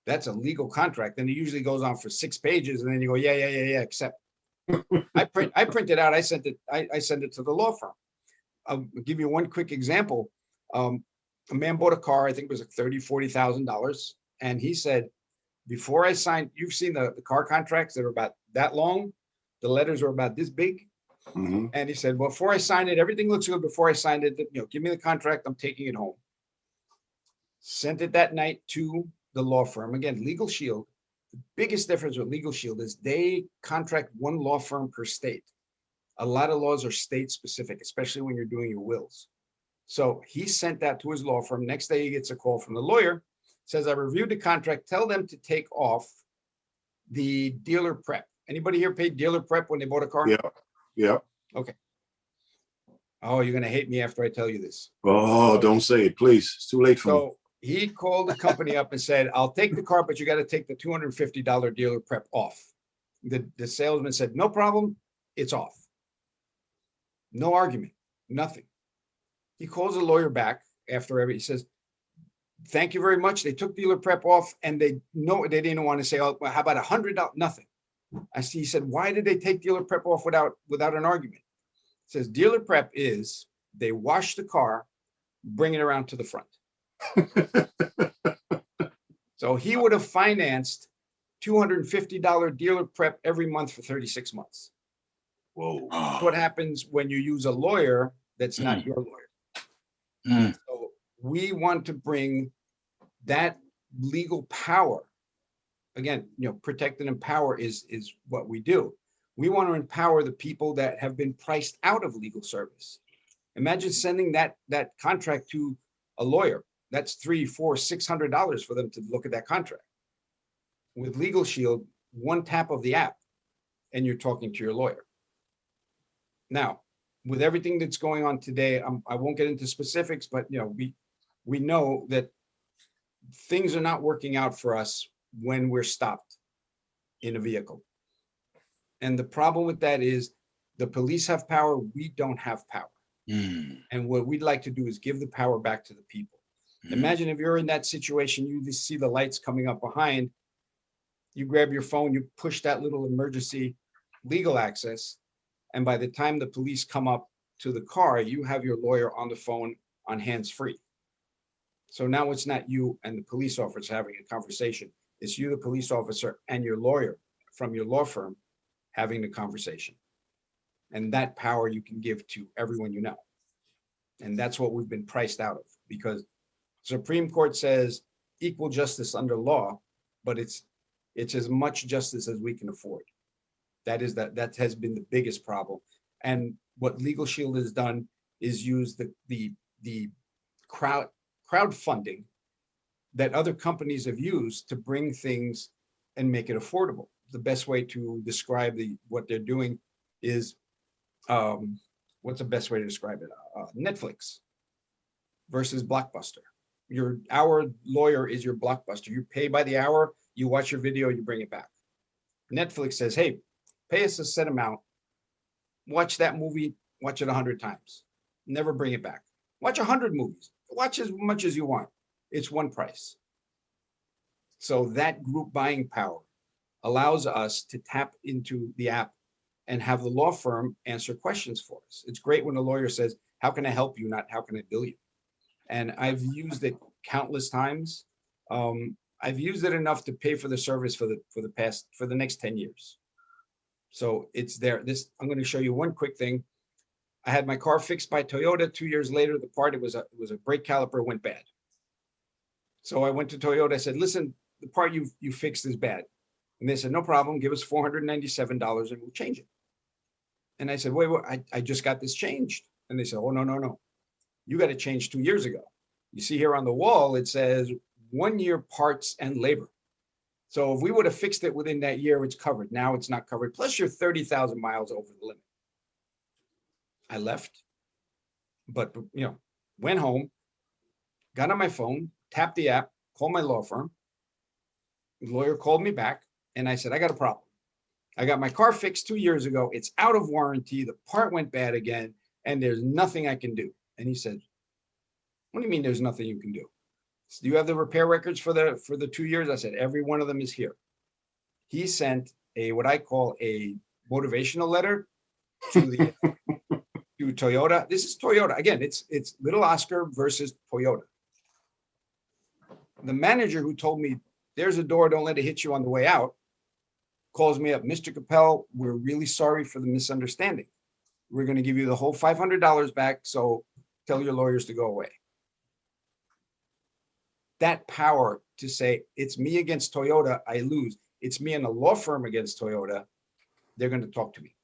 That's a legal contract. And it usually goes on for 6 pages. And then you go, yeah, accept. I print it out. I send it to the law firm. I'll give you one quick example. A man bought a car, I think it was like $30,000-$40,000. And he said, before I signed, you've seen the car contracts that are about that long. The letters are about this big. Mm-hmm. And he said, well, before I signed it, everything looks good. Before I signed it, give me the contract. I'm taking it home. Sent it that night to the law firm. Again, Legalshield. The biggest difference with Legalshield is they contract one law firm per state. A lot of laws are state specific, especially when you're doing your wills. So he sent that to his law firm. Next day, he gets a call from the lawyer says, I reviewed the contract. Tell them to take off the dealer prep. Anybody here paid dealer prep when they bought a car? Yeah. Yeah. Okay. Oh, you're going to hate me after I tell you this. Oh, don't say it, please. It's too late for me. So he called the company up and said, I'll take the car, but you got to take the $250 dealer prep off. The salesman said, no problem. It's off. No argument, nothing. He calls the lawyer back after he says, thank you very much. They took dealer prep off and they didn't want to say, oh, well, how about $100? Nothing. He said, why did they take dealer prep off without an argument? It says dealer prep is they wash the car, bring it around to the front. So he would have financed $250 dealer prep every month for 36 months. Whoa. That's what happens when you use a lawyer that's not your lawyer. So we want to bring that legal power. Again, protect and empower is what we do. We want to empower the people that have been priced out of legal service. Imagine sending that contract to a lawyer. That's $300, $400, $600 for them to look at that contract. With Legalshield, one tap of the app, and you're talking to your lawyer. Now, with everything that's going on today, I won't get into specifics, but we know that things are not working out for us when we're stopped in a vehicle. And the problem with that is the police have power, we don't have power. And what we'd like to do is give the power back to the people. Imagine if you're in that situation, you just see the lights coming up behind, you grab your phone, you push that little emergency legal access, and by the time the police come up to the car, you have your lawyer on the phone on hands-free. So now it's not you and the police officer having a conversation. It's you, the police officer, and your lawyer from your law firm having the conversation. And that power you can give to everyone you know. And that's what we've been priced out of, because Supreme Court says equal justice under law, but it's as much justice as we can afford. That has been the biggest problem. And what Legalshield has done is use the crowdfunding that other companies have used to bring things and make it affordable. The best way to describe what they're doing is, what's the best way to describe it? Netflix versus Blockbuster. Our lawyer is your Blockbuster. You pay by the hour, you watch your video, you bring it back. Netflix says, hey, pay us a set amount, watch that movie, watch it 100 times, never bring it back. Watch 100 movies, watch as much as you want. It's one price. So that group buying power allows us to tap into the app and have the law firm answer questions for us. It's great when a lawyer says, how can I help you, not how can I bill you? And I've used it countless times. I've used it enough to pay for the service for the next 10 years. So it's there. I'm going to show you one quick thing. I had my car fixed by Toyota. 2 years later, it was a brake caliper went bad. So I went to Toyota. I said, listen, the part you fixed is bad. And they said, no problem. Give us $497 and we'll change it. And I said, wait, I just got this changed. And they said, oh, no. You got it changed 2 years ago. You see here on the wall, it says 1 year parts and labor. So if we would have fixed it within that year, it's covered. Now it's not covered. Plus you're 30,000 miles over the limit. I left, but went home, got on my phone, tapped the app, called my law firm. The lawyer called me back and I said, I got a problem. I got my car fixed 2 years ago. It's out of warranty. The part went bad again and there's nothing I can do. And he said, what do you mean there's nothing you can do? So, do you have the repair records for the 2 years? I said, every one of them is here. He sent what I call a motivational letter to Toyota. This is Toyota. Again, it's Little Oscar versus Toyota. The manager who told me, there's a door, don't let it hit you on the way out, calls me up, Mr. Cappell, we're really sorry for the misunderstanding. We're going to give you the whole $500 back, so tell your lawyers to go away. That power to say, it's me against Toyota, I lose. It's me and a law firm against Toyota, they're going to talk to me.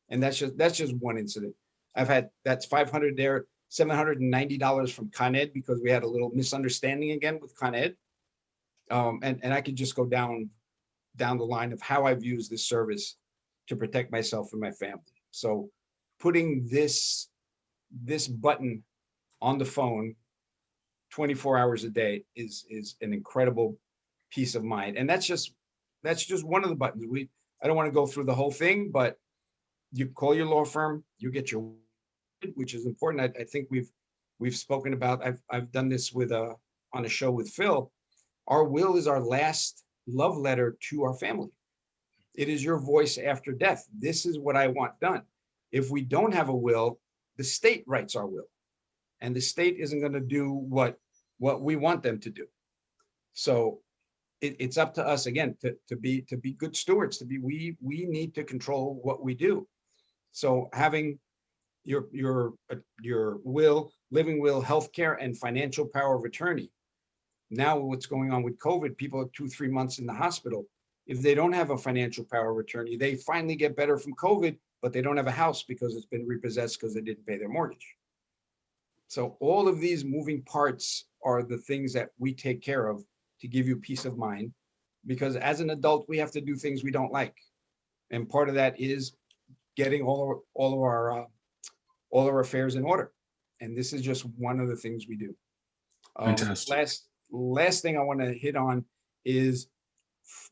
And that's just one incident. That's $500 there, $790 from Con Ed because we had a little misunderstanding again with Con Ed. And I could just go down the line of how I've used this service to protect myself and my family. So putting this button on the phone 24 hours a day is an incredible peace of mind. And that's just one of the buttons. I don't want to go through the whole thing, but you call your law firm, you get your, which is important. I think we've spoken about, I've done this with on a show with Phil. Our will is our last love letter to our family. It is your voice after death. This is what I want done. If we don't have a will, the state writes our will, and the state isn't going to do what we want them to do. So it's up to us again to be good stewards. We need to control what we do. So having your will, living will, healthcare, and financial power of attorney. Now, what's going on with COVID? People are 2-3 months in the hospital. If they don't have a financial power of attorney, they finally get better from COVID, but they don't have a house because it's been repossessed because they didn't pay their mortgage. So all of these moving parts are the things that we take care of to give you peace of mind, because as an adult, we have to do things we don't like. And part of that is getting all of our affairs in order. And this is just one of the things we do. Fantastic. Last thing I want to hit on is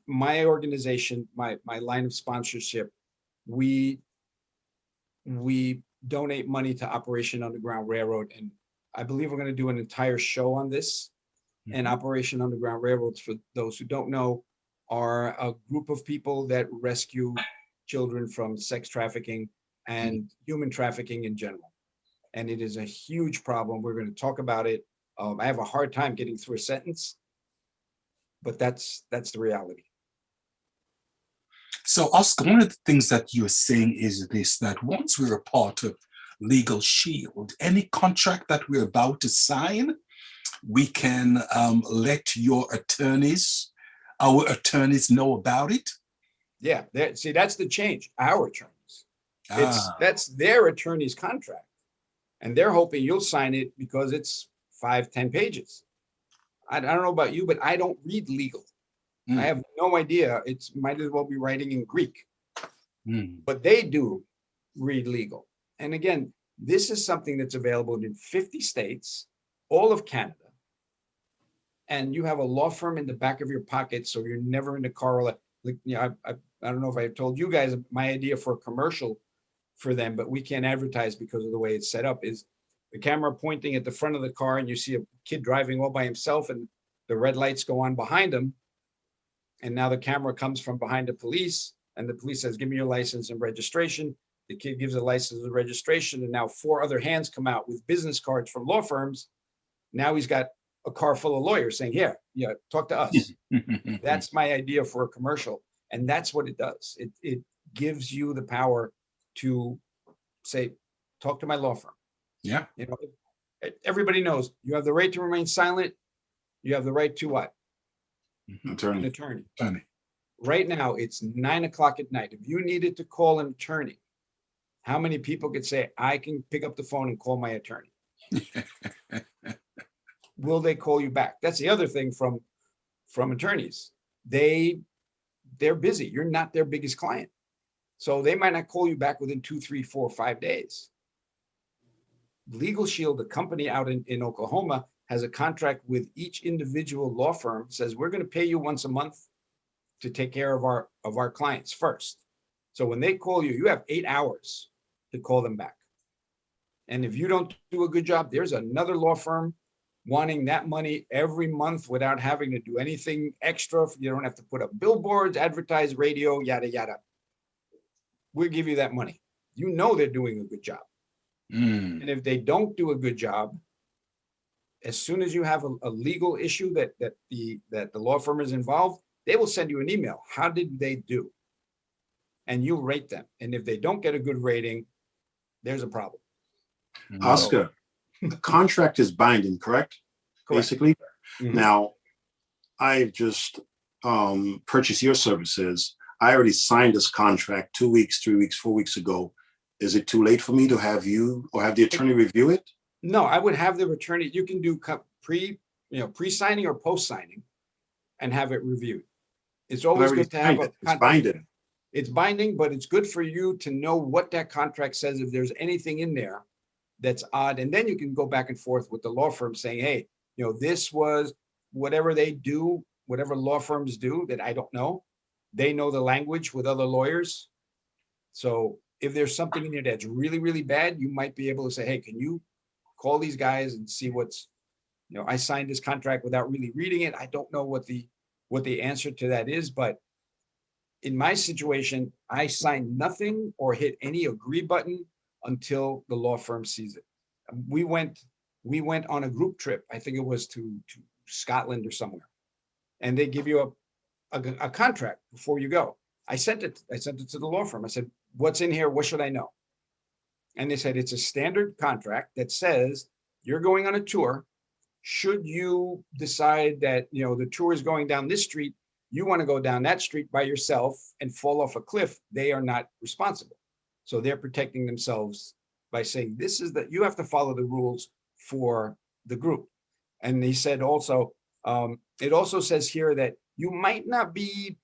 my organization, my line of sponsorship. We donate money to Operation Underground Railroad, and I believe we're going to do an entire show on this. And Operation Underground Railroads, for those who don't know, are a group of people that rescue children from sex trafficking and human trafficking in general. And it is a huge problem. We're going to talk about it. I have a hard time getting through a sentence, but that's the reality. So, Oscar, one of the things that you're saying is this, that once we're a part of Legalshield, any contract that we're about to sign, we can let our attorneys know about it? Yeah, see, that's the change. Our attorneys. That's their attorney's contract. And they're hoping you'll sign it because it's 5-10 pages. I don't know about you, but I don't read legal. I have no idea. It's might as well be writing in Greek. But they do read legal. And again, this is something that's available in 50 states, all of Canada. And you have a law firm in the back of your pocket, so you're never in the car. Like, you know, I don't know if I told you guys my idea for a commercial for them, but we can't advertise because of the way it's set up. Is the camera pointing at the front of the car, and you see a kid driving all by himself, and the red lights go on behind him. And now the camera comes from behind the police, and the police says, "Give me your license and registration." The kid gives a license and registration, and now 4 other hands come out with business cards from law firms. Now he's got a car full of lawyers saying, "Here, yeah, talk to us." That's my idea for a commercial. And that's what it does. It gives you the power to say, talk to my law firm. Yeah. You know, everybody knows you have the right to remain silent. You have the right to what? Attorney. An attorney. Attorney. Right now, it's 9 o'clock at night. If you needed to call an attorney, how many people could say, I can pick up the phone and call my attorney? Will they call you back? That's the other thing from attorneys. They're busy. You're not their biggest client. So they might not call you back within 2, 3, 4, 5 days. Legalshield, the company out in Oklahoma, has a contract with each individual law firm, says we're going to pay you once a month to take care of our clients first. So when they call you, you have 8 hours to call them back. And if you don't do a good job, there's another law firm wanting that money every month without having to do anything extra. You don't have to put up billboards, advertise, radio, yada, yada. We'll give you that money. You know they're doing a good job. And if they don't do a good job, as soon as you have a legal issue that the law firm is involved, they will send you an email. How did they do? And you rate them. And if they don't get a good rating, there's a problem. Oscar, the contract is binding, correct? Basically. Now, I've just purchased your services. I already signed this contract 2 weeks, 3 weeks, 4 weeks ago. Is it too late for me to have you or have the attorney review it? No, I would have the attorney. You can do pre-signing or post-signing. and have it reviewed. It's But I always already good to have signed a it. It's contract. binding. It's binding, but it's good for you to know what that contract says, if there's anything in there that's odd. And then you can go back and forth with the law firm saying, hey, you know, this was whatever they do, whatever law firms do that I don't know. They know the language with other lawyers. So if there's something in there that's really, really bad, you might be able to say, hey, can you call these guys and see what's, you know, I signed this contract without really reading it. I don't know what the answer to that is, but in my situation, I signed nothing or hit any agree button until the law firm sees it. We went on a group trip. I think it was to Scotland or somewhere, and they give you a contract before you go. I sent it to the law firm. I said, what's in here? What should I know? And they said, it's a standard contract that says you're going on a tour. Should you decide that, you know, the tour is going down this street, you want to go down that street by yourself and fall off a cliff, they are not responsible. So they're protecting themselves by saying, this is that you have to follow the rules for the group. And he said also, it also says here that you might not be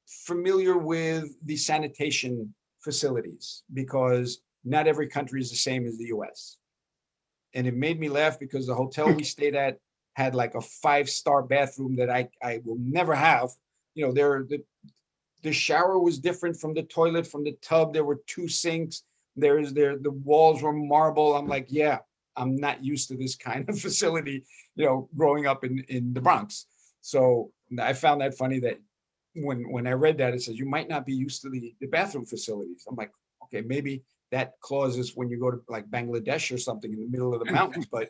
familiar with the sanitation facilities because not every country is the same as the US. And it made me laugh because the hotel we stayed at had like a 5-star bathroom that I will never have. You know, the shower was different from the toilet, from the tub. There were 2 sinks. The walls were marble. I'm like, yeah, I'm not used to this kind of facility, you know, growing up in the Bronx. So I found that funny that when I read that, it says you might not be used to the bathroom facilities. I'm like, okay, maybe that clause is when you go to like Bangladesh or something in the middle of the mountains. But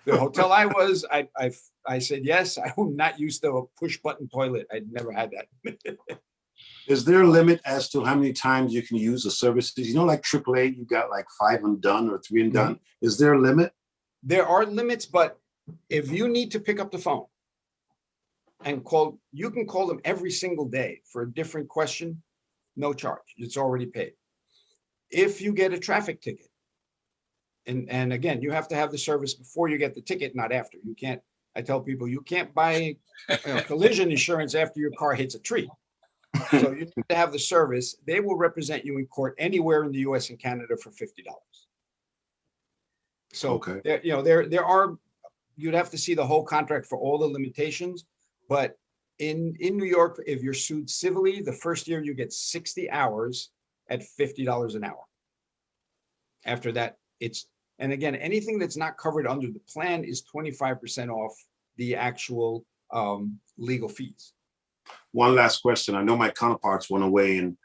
the hotel I said, yes, I'm not used to a push button toilet. I'd never had that. Is there a limit as to how many times you can use the services? You know, like AAA, you got like 5 and done or 3 and done. Mm-hmm. Is there a limit? There are limits, but if you need to pick up the phone and call, you can call them every single day for a different question, no charge. It's already paid. If you get a traffic ticket, and again, you have to have the service before you get the ticket, not after. You can't, I tell people, you can't buy collision insurance after your car hits a tree. So you need to have the service. They will represent you in court anywhere in the US and Canada for $50. So, okay. There are, you'd have to see the whole contract for all the limitations, but in New York, if you're sued civilly, the first year you get 60 hours at $50 an hour. After that, and again, anything that's not covered under the plan is 25% off the actual legal fees. One last question. I know my counterparts went away, and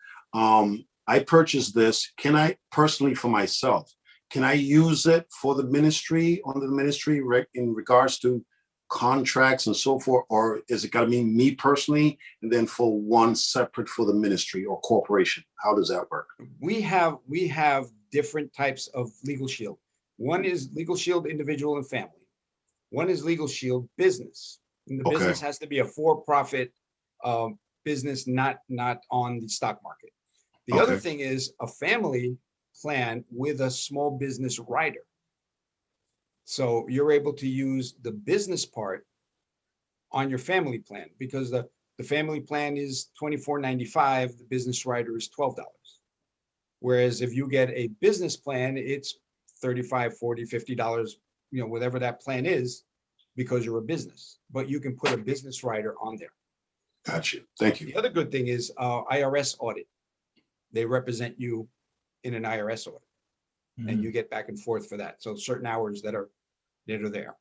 I purchased this. Can I personally, for myself, can I use it for the ministry, under the ministry, in regards to contracts and so forth, or is it got to be me personally and then for one separate for the ministry or corporation? How does that work? We have different types of Legalshield. One is Legalshield individual and family. One is Legalshield business, and the business has to be a for-profit business, not on the stock market. The other thing is a family plan with a small business rider. So you're able to use the business part on your family plan because the family plan is $24.95, the business rider is $12. Whereas if you get a business plan, it's $35, $40, $50, whatever that plan is, because you're a business. But you can put a business rider on there. Gotcha. Thank you. The other good thing is IRS audit. They represent you in an IRS audit. Mm-hmm. And you get back and forth for that. So certain hours that are there.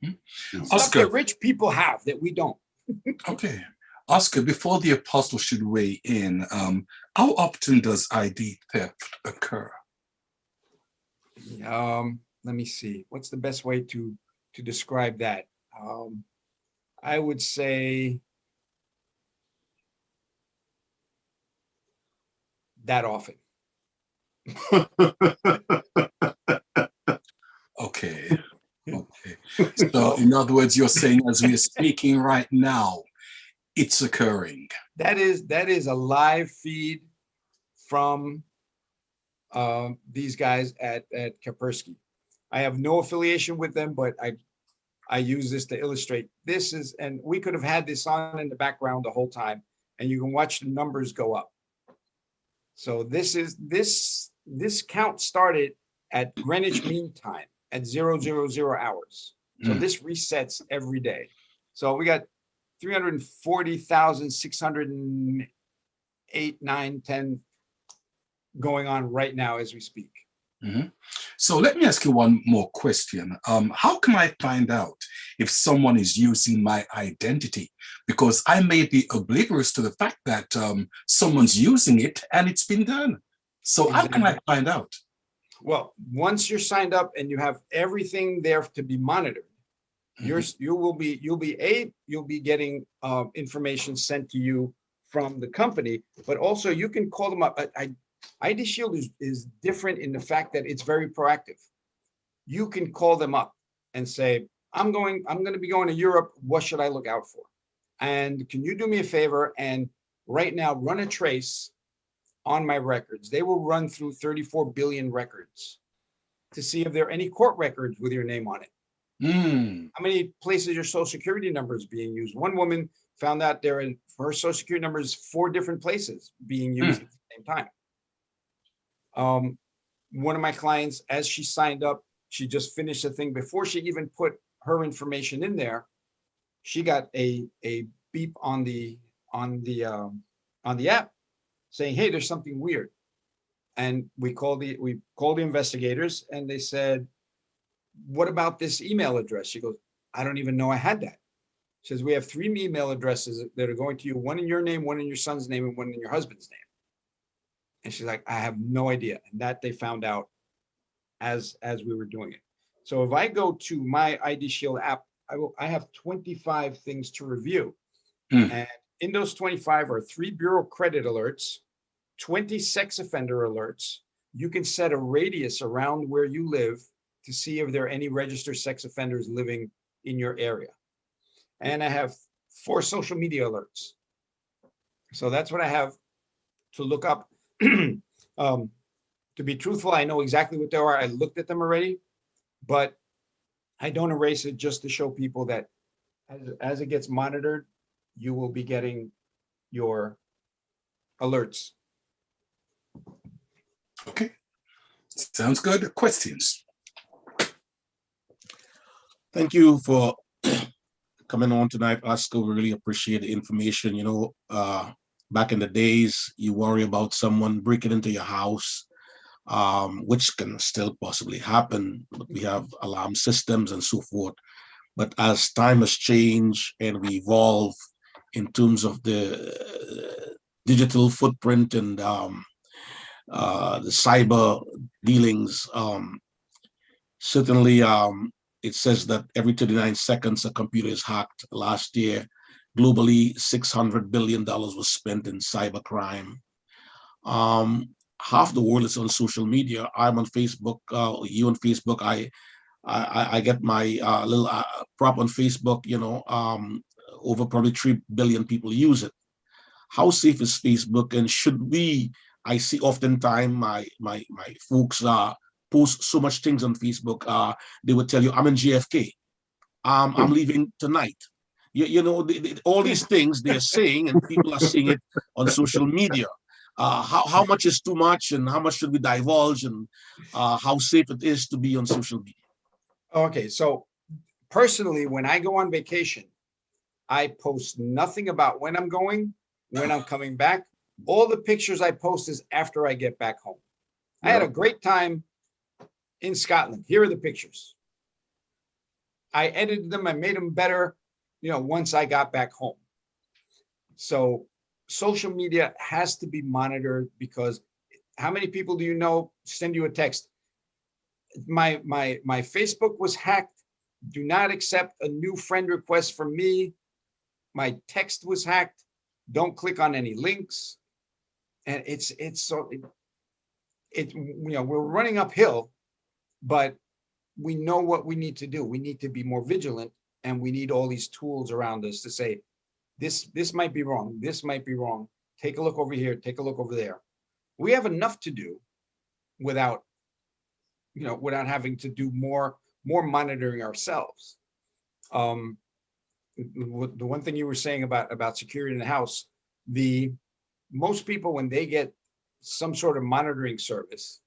Mm-hmm. Stuff that rich people have that we don't. Okay. Oscar, before the apostle should weigh in, how often does ID theft occur? Let me see. What's the best way to describe that? I would say that often. Okay. So in other words, you're saying as we are speaking right now, it's occurring. That is a live feed from these guys at Kaspersky. I have no affiliation with them, but I use this to illustrate. This is, and we could have had this on in the background the whole time, and you can watch the numbers go up. So this count started at Greenwich Mean Time at 000 hours. So this resets every day. So we got 340,608, 9, 10 going on right now as we speak. So let me ask you one more question. How can I find out if someone is using my identity? Because I may be oblivious to the fact that someone's using it and it's been done. So how can I find out? Well, once you're signed up and you have everything there to be monitored, you'll be getting information sent to you from the company, but also you can call them up. ID Shield is different in the fact that it's very proactive. You can call them up and say, I'm going to be going to Europe. What should I look out for? And can you do me a favor? And right now, run a trace on my records. They will run through 34 billion records to see if there are any court records with your name on it. How many places your social security number is being used? One woman found out her social security number is 4 different places being used at the same time. One of my clients, as she signed up, she just finished a thing. Before she even put her information in there, she got a beep on the app saying, hey, there's something weird. And we called the investigators, and they said, what about this email address? She goes, I don't even know I had that. She says, we have 3 email addresses that are going to you, one in your name, one in your son's name, and one in your husband's name. And she's like, I have no idea. And that they found out as we were doing it. So if I go to my ID Shield app, I have 25 things to review. And in those 25 are 3 bureau credit alerts, 20 sex offender alerts. You can set a radius around where you live to see if there are any registered sex offenders living in your area. And I have 4 social media alerts. So that's what I have to look up. To be truthful, I know exactly what they are. I looked at them already, but I don't erase it just to show people that as it gets monitored, you will be getting your alerts. Okay, sounds good. Questions? Thank you for coming on tonight, Oscar. We really appreciate the information. You know, back in the days, you worry about someone breaking into your house, which can still possibly happen, but we have alarm systems and so forth. But as time has changed and we evolve in terms of the digital footprint and the cyber dealings, certainly it says that every 39 seconds a computer is hacked. Last year, globally, $600 billion was spent in cybercrime. Half the world is on social media. I'm on Facebook. You on Facebook. I get my little prop on Facebook. You know, over probably 3 billion people use it. How safe is Facebook? And should we? I see oftentimes my folks post so much things on Facebook. They would tell you, I'm in JFK. I'm leaving tonight. You know, all these things they're saying, and people are seeing it on social media. How much is too much, and how much should we divulge, and how safe it is to be on social media? Okay, so personally, when I go on vacation, I post nothing about when I'm going, when I'm coming back. All the pictures I post is after I get back home. I had a great time in Scotland. Here are the pictures. I edited them. I made them better, you know, once I got back home. So social media has to be monitored, because how many people do you know send you a text? My Facebook was hacked. Do not accept a new friend request from me. My text was hacked. Don't click on any links. And it's you know, we're running uphill, but we know what we need to do. We need to be more vigilant, and we need all these tools around us to say, this might be wrong. This might be wrong. Take a look over here. Take a look over there. We have enough to do without, you know, without having to do more monitoring ourselves. The one thing you were saying about security in the house, most people, when they get some sort of monitoring service,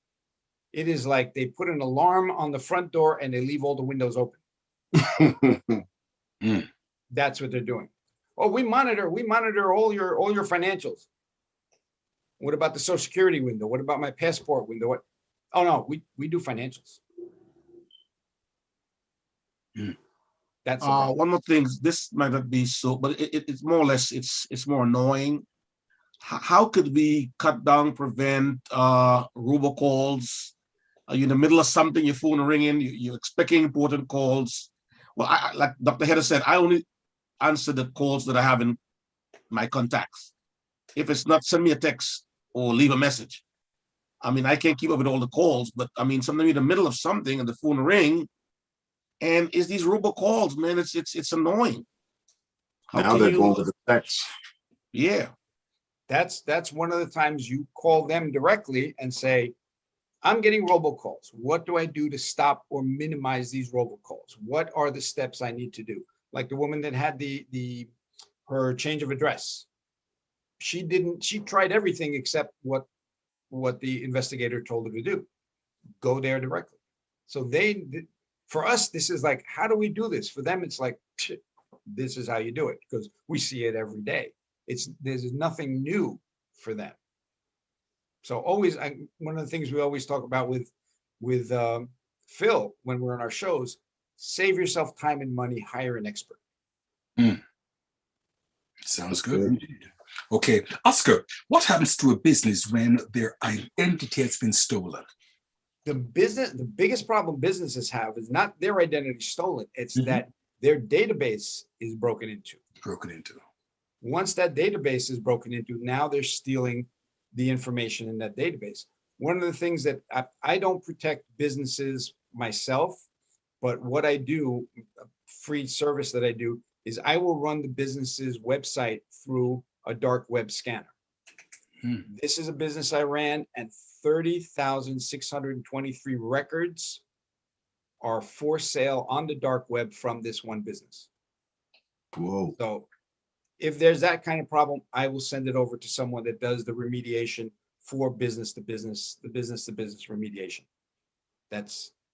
it is like they put an alarm on the front door and they leave all the windows open. That's what they're doing. Oh, we monitor all your financials. What about the Social Security window? What about my passport window? What? Oh no, we do financials. That's one more thing. This might not be so, but it's more or less it's more annoying. How could we cut down, prevent robocalls? Are you in the middle of something, your phone ringing, you're expecting important calls? Well, like Dr. Hedder said, I only answer the calls that I have in my contacts. If it's not, send me a text or leave a message. I mean, I can't keep up with all the calls, but I mean, sometimes you're in the middle of something and the phone ring, and it's these robocalls, man. It's annoying. Now they're going with the text. Yeah. That's one of the times you call them directly and say, I'm getting robocalls. What do I do to stop or minimize these robocalls? What are the steps I need to do? Like the woman that had her change of address. She tried everything except what the investigator told her to do. Go there directly. So for us, this is like, how do we do this? For them, it's like, this is how you do it, because we see it every day. There's nothing new for them. So always, one of the things we always talk about with Phil when we're on our shows, save yourself time and money, hire an expert. Sounds good indeed. Okay, Oscar, what happens to a business when their identity has been stolen? The biggest problem businesses have is not their identity stolen. It's that their database is broken into. Once that database is broken into, now they're stealing the information in that database. One of the things that I don't protect businesses myself, but what I do, a free service that I do, is I will run the business's website through a dark web scanner. This is a business I ran, and 30,623 records are for sale on the dark web from this one business. Whoa. So if there's that kind of problem, I will send it over to someone that does the remediation for business to business remediation.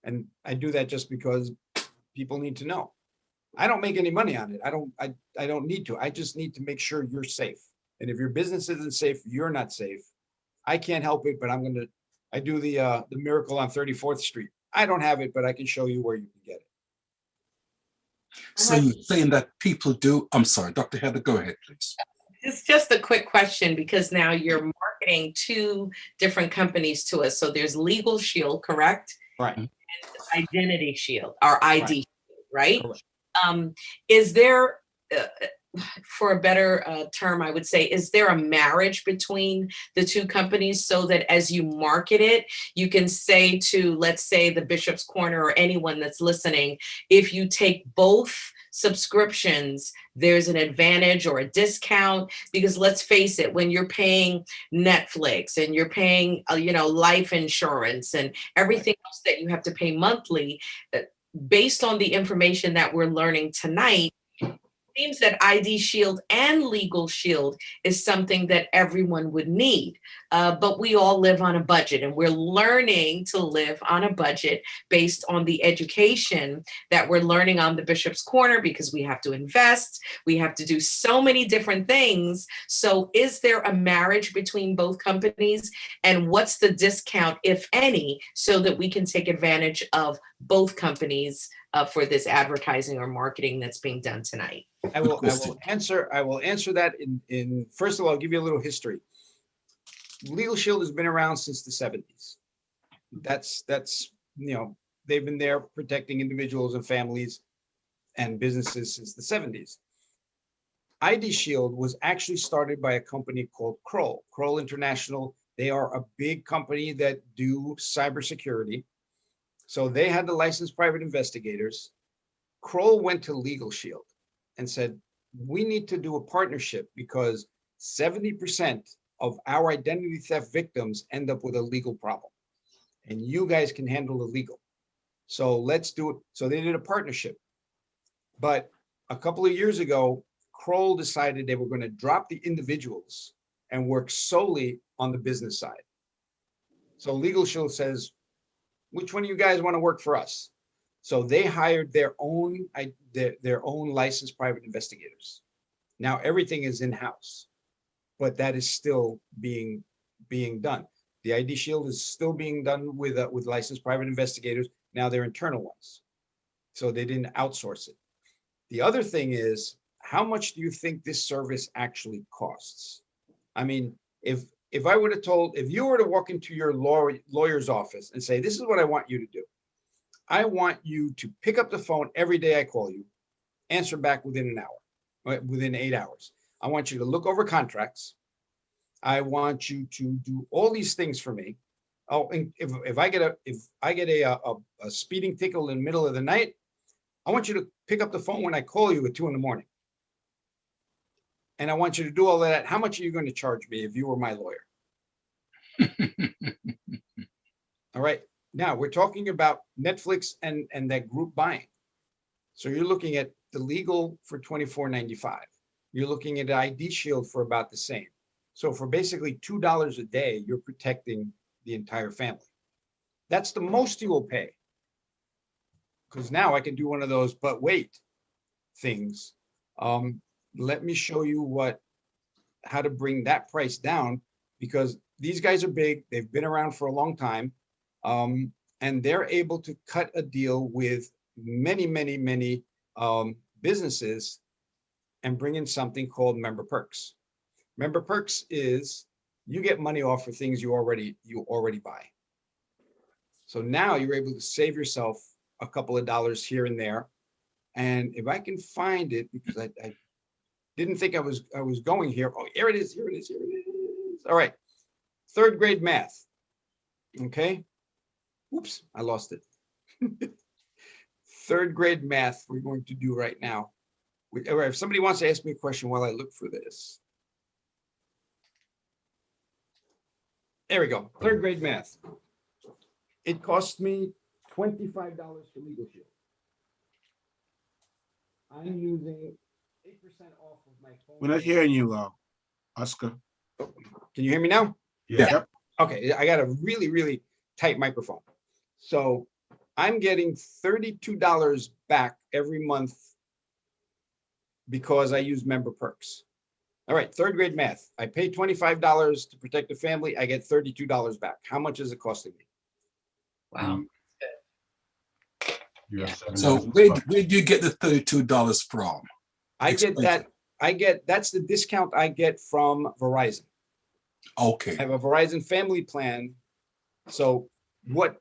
And I do that just because people need to know. I don't make any money on it. I don't need to. I just need to make sure you're safe. And if your business isn't safe, you're not safe. I can't help it, but I do the miracle on 34th Street. I don't have it, but I can show you where you can get it. So you're saying that people do, I'm sorry, Dr. Heather, go ahead, please. It's just a quick question, because now you're marketing two different companies to us. So there's Legalshield, correct? Right. And Identity Shield, or ID Shield, right? Correct. Is there, for a better term, I would say, is there a marriage between the two companies so that as you market it, you can say to, let's say, the Bishop's Corner or anyone that's listening, if you take both subscriptions, there's an advantage or a discount? Because let's face it, when you're paying Netflix and you're paying, life insurance and everything else that you have to pay monthly, based on the information that we're learning tonight, seems that ID Shield and Legalshield is something that everyone would need. But we all live on a budget, and we're learning to live on a budget based on the education that we're learning on the Bishop's Corner, because we have to invest, we have to do so many different things. So is there a marriage between both companies? And what's the discount, if any, so that we can take advantage of both companies for this advertising or marketing that's being done tonight? I will answer that in first of all, I'll give you a little history. Legalshield has been around since the 70s. That's they've been there protecting individuals and families and businesses since the 70s. ID Shield was actually started by a company called Kroll International. They are a big company that do cybersecurity. So they had the licensed private investigators. Kroll went to Legalshield and said, we need to do a partnership because 70% of our identity theft victims end up with a legal problem, and you guys can handle the legal. So let's do it. So they did a partnership. But a couple of years ago, Kroll decided they were going to drop the individuals and work solely on the business side. So Legalshield says, which one of you guys want to work for us? So they hired their own licensed private investigators. Now everything is in-house, but that is still being done. The ID Shield is still being done with licensed private investigators. Now they're internal ones. So they didn't outsource it. The other thing is, how much do you think this service actually costs? I mean, if I would have told, if you were to walk into your lawyer's office and say, this is what I want you to do. I want you to pick up the phone every day I call you, answer back within an hour, within 8 hours. I want you to look over contracts. I want you to do all these things for me. Oh, and if I get a speeding ticket in the middle of the night, I want you to pick up the phone when I call you at 2 a.m. And I want you to do all that. How much are you going to charge me if you were my lawyer? All right. Now we're talking about Netflix and that group buying. So you're looking at the legal for $24.95. You're looking at ID Shield for about the same. So for basically $2 a day, you're protecting the entire family. That's the most you will pay. Because now I can do one of those, but wait things. Let me show you how to bring that price down, because these guys are big. They've been around for a long time. And they're able to cut a deal with many businesses and bring in something called member perks. Member perks is you get money off for things you already buy. So now you're able to save yourself a couple of dollars here and there. And if I can find it, because I didn't think I was going here. Oh, here it is. All right. 3rd grade math. Okay. Oops, I lost it. 3rd grade math we're going to do right now. If somebody wants to ask me a question while I look for this. There we go. 3rd grade math. It cost me $25 for Legalshield. I'm using 8% off of my phone. We're not hearing you, Oscar. Can you hear me now? Yeah. Yep. Okay, I got a really tight microphone. So I'm getting $32 back every month because I use member perks. All right, 3rd grade math. I pay $25 to protect the family. I get $32 back. How much is it costing me? Wow. You have 7 So minutes. where do you get the $32 from? That's the discount I get from Verizon. Okay. I have a Verizon family plan. So what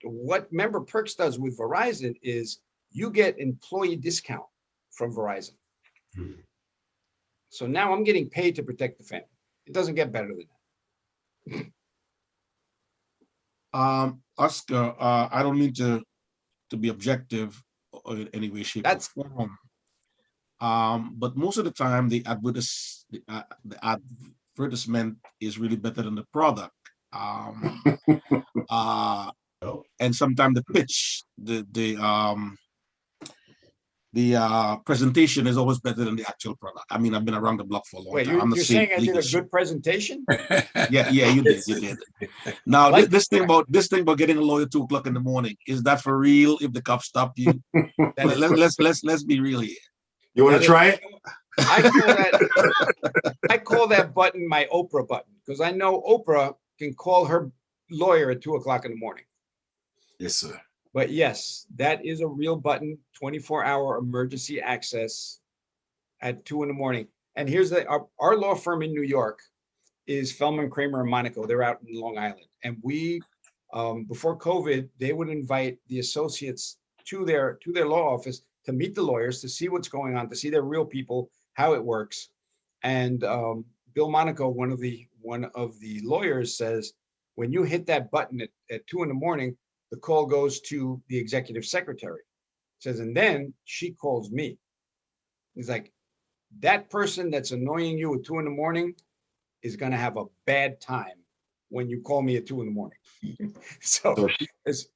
member perks does with Verizon is you get employee discount from Verizon. Hmm. So now I'm getting paid to protect the family. It doesn't get better than that. Oscar, I don't mean to be objective or in any way, shape, or form. But most of the time, the advertisement is really better than the product. And sometimes the pitch, the presentation is always better than the actual product. I mean, I've been around the block for a long Wait, time. you're saying I did a good presentation? Yeah, you did. Now, Like, this thing about getting a lawyer 2 o'clock in the morning, is that for real? If the cops stop you, let's be real here. You want to try it? I call that button my Oprah button, because I know Oprah can call her lawyer at 2 o'clock in the morning. Yes, sir. But yes, that is a real button, 24-hour emergency access at 2 in the morning. And here's our law firm in New York is Feldman, Kramer, and Monaco. They're out in Long Island. And we, before COVID, they would invite the associates to their law office to meet the lawyers, to see what's going on, to see their real people, how it works. And Bill Monaco, one of the lawyers, says, when you hit that button at 2 in the morning, the call goes to the executive secretary. Says, and then she calls me. He's like, that person that's annoying you at 2 in the morning is going to have a bad time when you call me at 2 in the morning. So as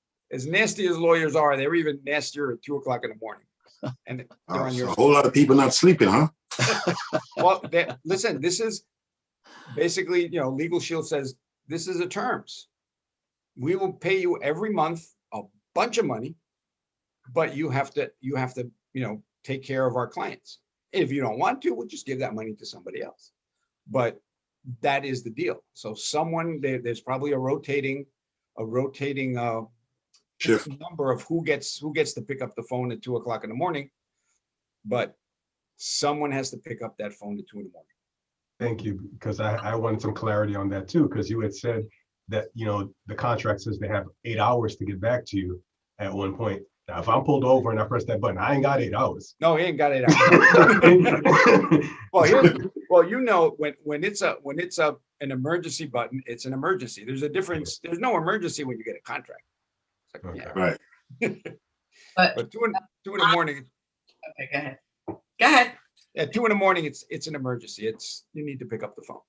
nasty as lawyers are, they're even nastier at 2 o'clock in the morning. and they're Oh, on so your. a whole lot of people not sleeping, huh? Well, listen, this is basically, Legal Shield says, this is the terms. We will pay you every month a bunch of money, but you have to, take care of our clients. If you don't want to, we'll just give that money to somebody else. But that is the deal. So there's probably a rotating Shift. number of who gets to pick up the phone at 2:00 in the morning, but someone has to pick up that phone at 2 in the morning. Thank you, because I wanted some clarity on that too, because you had said that, the contract says they have 8 hours to get back to you at one point. Now, if I'm pulled over and I press that button, I ain't got 8 hours. No, he ain't got 8 hours. When it's an emergency button, it's an emergency. There's a difference. There's no emergency when you get a contract. It's like, Okay. Right. But 2 in the morning. Okay, go ahead. Go ahead. At 2 in the morning, it's an emergency. You need to pick up the phone.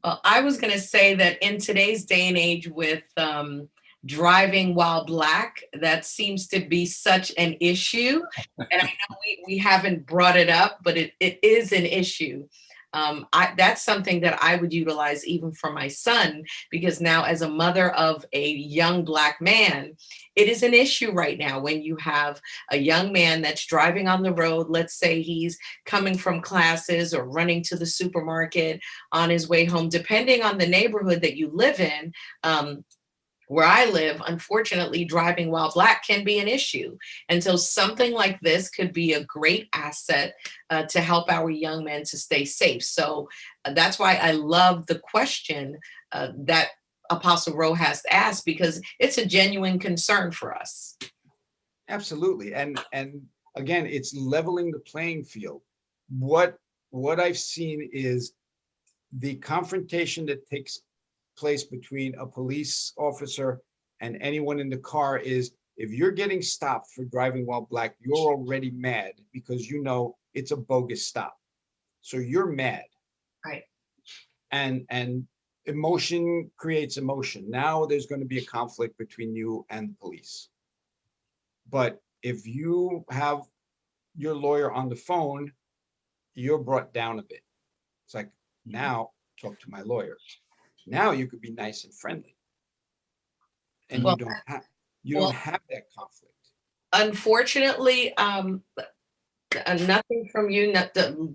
Well, I was going to say that in today's day and age with driving while Black, that seems to be such an issue. And I know we haven't brought it up, but it is an issue. That's something that I would utilize even for my son, because now as a mother of a young Black man, it is an issue right now when you have a young man that's driving on the road. Let's say he's coming from classes or running to the supermarket on his way home, depending on the neighborhood that you live in. Where I live, unfortunately, driving while Black can be an issue. And so something like this could be a great asset to help our young men to stay safe. So that's why I love the question that Apostle Rojas asked, because it's a genuine concern for us. Absolutely. And again, it's leveling the playing field. What I've seen is the confrontation that takes place between a police officer and anyone in the car is, if you're getting stopped for driving while Black, you're already mad because it's a bogus stop. So you're mad. Right. And emotion creates emotion. Now there's going to be a conflict between you and the police. But if you have your lawyer on the phone, you're brought down a bit. It's like, now talk to my lawyer. Now you could be nice and friendly, and you don't have that conflict. Unfortunately, nothing from you.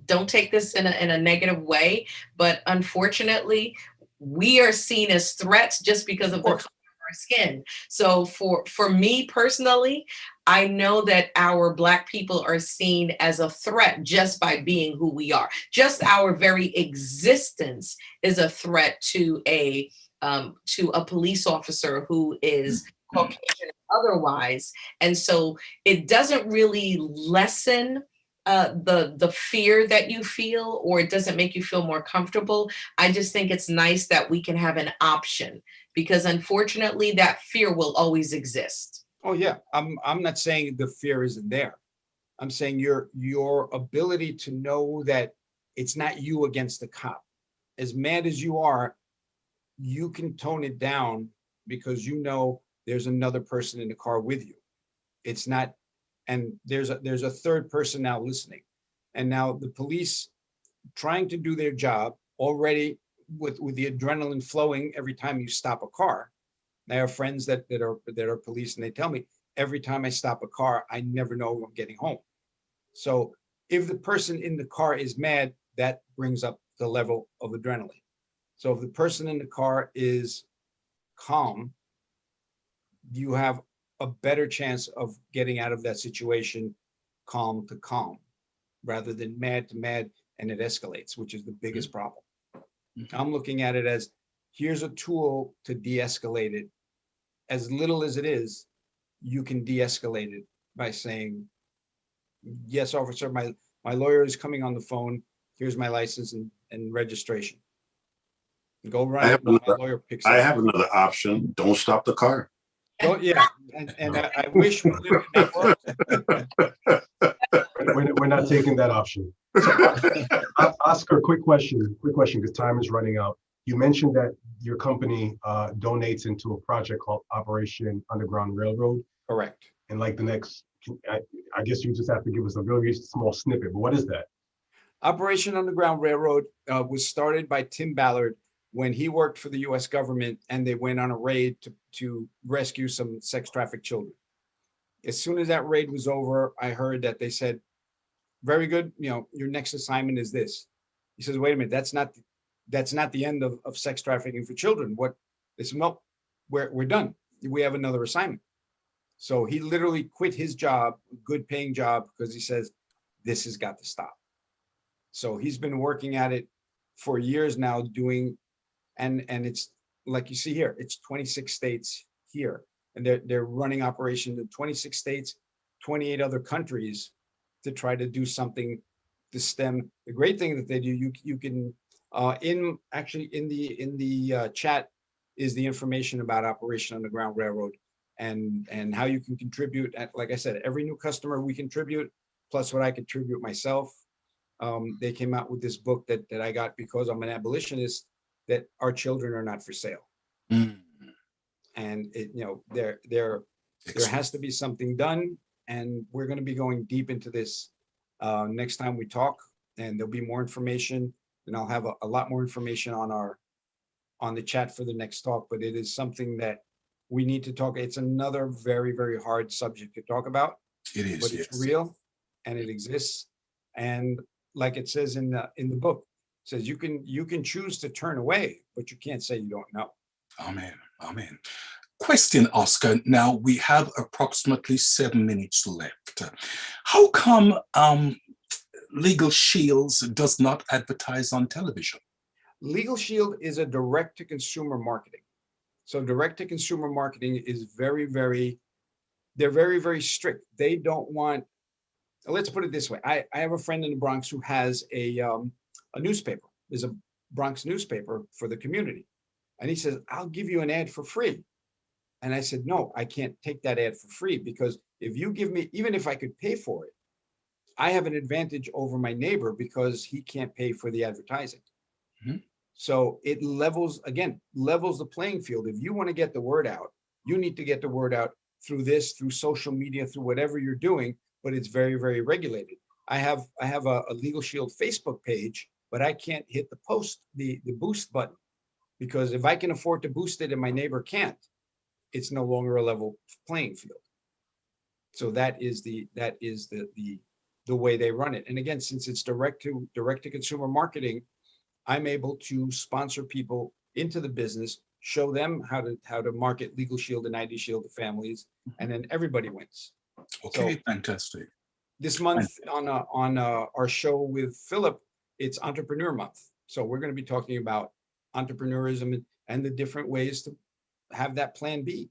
Don't take this in a negative way, but unfortunately, we are seen as threats just because of the color of our skin. So for me personally, I know that our Black people are seen as a threat just by being who we are. Just our very existence is a threat to a police officer who is Caucasian otherwise. And so it doesn't really lessen the fear that you feel, or it doesn't make you feel more comfortable. I just think it's nice that we can have an option, because unfortunately that fear will always exist. Oh yeah, I'm not saying the fear isn't there. I'm saying your ability to know that it's not you against the cop. As mad as you are, you can tone it down because there's another person in the car with you. It's not, and there's a third person now listening. And now the police trying to do their job already with the adrenaline flowing every time you stop a car. I have friends that are police, and they tell me every time I stop a car, I never know I'm getting home. So if the person in the car is mad, that brings up the level of adrenaline. So if the person in the car is calm, you have a better chance of getting out of that situation calm to calm, rather than mad to mad, and it escalates, which is the biggest problem. I'm looking at it as, here's a tool to de-escalate it. As little as it is, you can de-escalate it by saying, yes, officer, my lawyer is coming on the phone. Here's my license and registration. Go run it while my lawyer picks up. I have another option. Don't stop the car. Oh, yeah. And I wish we lived in that world. We're not taking that option. Oscar, quick question, because time is running out. You mentioned that your company donates into a project called Operation Underground Railroad. Correct. In like the next I guess you just have to give us a very small snippet, but what is that? Operation Underground Railroad was started by Tim Ballard when he worked for the US government and they went on a raid to rescue some sex trafficked children. As soon as that raid was over, I heard that they said, very good, your next assignment is this. He says, wait a minute, that's not the end of sex trafficking for children. What? They said, no, we're done. We have another assignment. So he literally quit his job, good paying job, because he says, this has got to stop. So he's been working at it for years now doing, and it's like you see here, it's 26 states here. And they're running operations in 26 states, 28 other countries to try to do something to stem. The great thing that they do, you can, in the chat is the information about Operation Underground Railroad and how you can contribute. Like I said, every new customer we contribute, plus what I contribute myself. They came out with this book that I got because I'm an abolitionist, that our children are not for sale. Mm. And there has to be something done, and we're going to be going deep into this next time we talk, and there'll be more information, and I'll have a lot more information on the chat for the next talk. But it is something that we need to talk. It's another very, very hard subject to talk about. It is, but yes. It's real and it exists. And like it says in the book, it says you can choose to turn away, but you can't say you don't know. Amen. Amen. Question, Oscar. Now we have approximately 7 minutes left. How come Legalshield does not advertise on television? Legalshield is a direct-to-consumer marketing. So direct-to-consumer marketing is very, very strict. They don't want, let's put it this way. I have a friend in the Bronx who has a newspaper. There's a Bronx newspaper for the community. And he says, I'll give you an ad for free. And I said, no, I can't take that ad for free, because if you give me, even if I could pay for it, I have an advantage over my neighbor because he can't pay for the advertising. Mm-hmm. So it levels the playing field. If you want to get the word out, you need to get the word out through social media, through whatever you're doing, but it's very, very regulated. I have a Legalshield Facebook page, but I can't hit the boost button, because if I can afford to boost it and my neighbor can't, it's no longer a level playing field. So that is the way they run it. And again, since it's direct to consumer marketing, I'm able to sponsor people into the business, show them how to market Legalshield and IDShield to families, and then everybody wins. Okay, so fantastic. This month on our show with Philip, it's Entrepreneur Month. So we're going to be talking about entrepreneurism and the different ways to have that plan B.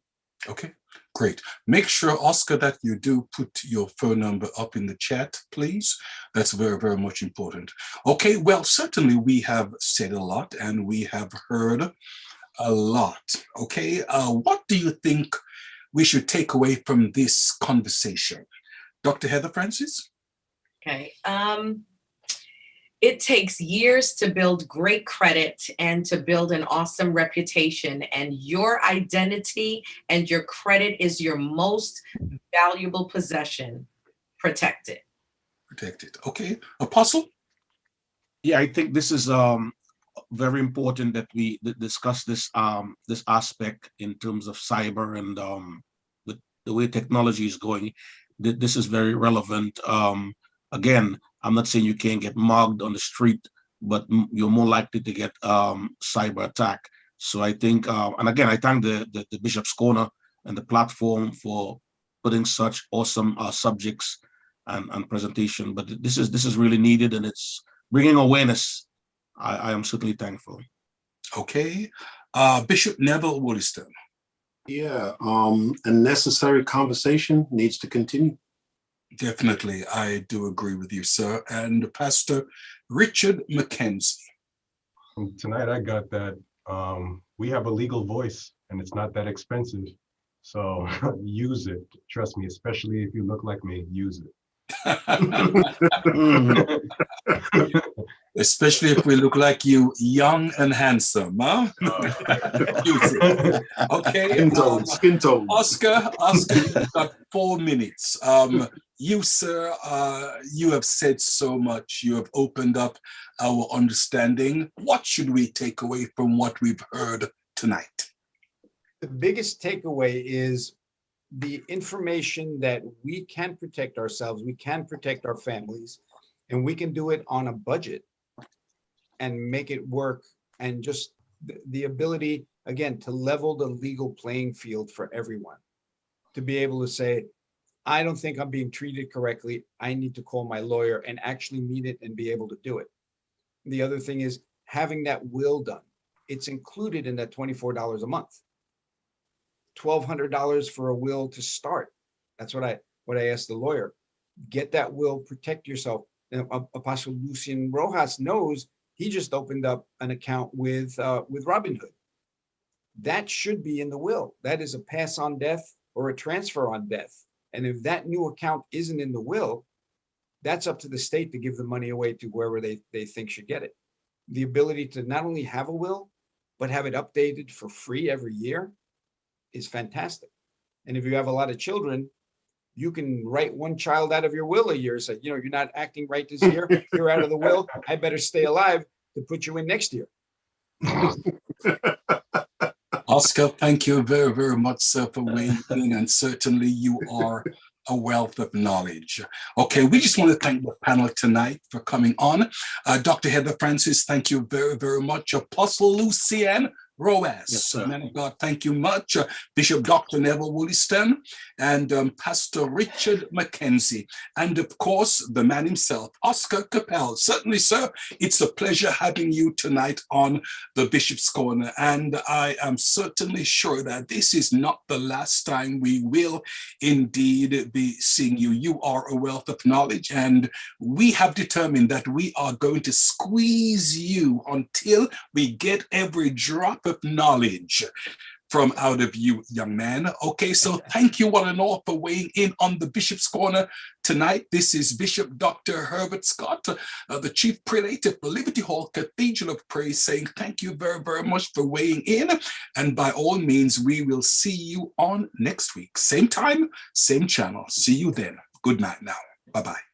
Okay, great. Make sure, Oscar, that you do put your phone number up in the chat, please. That's very, very much important. Okay, well, certainly we have said a lot and we have heard a lot. Okay, what do you think we should take away from this conversation? Dr. Heather Francis? Okay. It takes years to build great credit and to build an awesome reputation, and your identity and your credit is your most valuable possession. Protect it. Protect it. Okay. Apostle? Yeah, I think this is very important that we discuss this this aspect in terms of cyber and with the way technology is going. This is very relevant. Again, I'm not saying you can't get mugged on the street, but you're more likely to get cyber attack. So I think, and again, I thank the Bishop's Corner and the platform for putting such awesome subjects and presentation. But this is really needed, and it's bringing awareness. I am certainly thankful. Okay. Bishop Neville Wolliston. Yeah, a necessary conversation needs to continue. Definitely, I do agree with you, sir. And Pastor Richard McKenzie. Tonight I got that we have a legal voice and it's not that expensive. So use it. Trust me, especially if you look like me, use it. Especially if we look like you, young and handsome, huh? Okay. Skin tone. Oscar, you've got 4 minutes. You, sir, you have said so much. You have opened up our understanding. What should we take away from what we've heard tonight? The biggest takeaway is the information that we can protect ourselves, we can protect our families, and we can do it on a budget and make it work. And just the ability, again, to level the legal playing field for everyone, to be able to say, I don't think I'm being treated correctly. I need to call my lawyer and actually meet it and be able to do it. The other thing is having that will done. It's included in that $24 a month. $1,200 for a will to start. That's what I asked the lawyer. Get that will, protect yourself. And Apostle Lucien Rojas knows he just opened up an account with Robinhood. That should be in the will. That is a pass on death or a transfer on death. And if that new account isn't in the will, that's up to the state to give the money away to whoever they think should get it. The ability to not only have a will, but have it updated for free every year is fantastic. And if you have a lot of children, you can write one child out of your will a year. Say, you're not acting right this year. You're out of the will. I better stay alive to put you in next year. Oscar, thank you very, very much, sir, for weighing in. And certainly you are a wealth of knowledge. Okay, we just want to thank the panel tonight for coming on. Dr. Heather Francis, thank you very, very much. Apostle Lucien Rojas, yes, man of God, thank you much. Bishop Dr. Neville Wolliston, and Pastor Richard Mackenzie, and of course, the man himself, Oscar Cappell. Certainly, sir, it's a pleasure having you tonight on the Bishop's Corner, and I am certainly sure that this is not the last time we will indeed be seeing you. You are a wealth of knowledge, and we have determined that we are going to squeeze you until we get every drop of knowledge from out of you, young man. Okay, so thank you one and all for weighing in on the Bishop's Corner tonight. This is Bishop Dr. Herbert Scott, the Chief Prelate of the Liberty Hall Cathedral of Praise, saying thank you very, very much for weighing in. And by all means, we will see you on next week. Same time, same channel. See you then. Good night now. Bye-bye.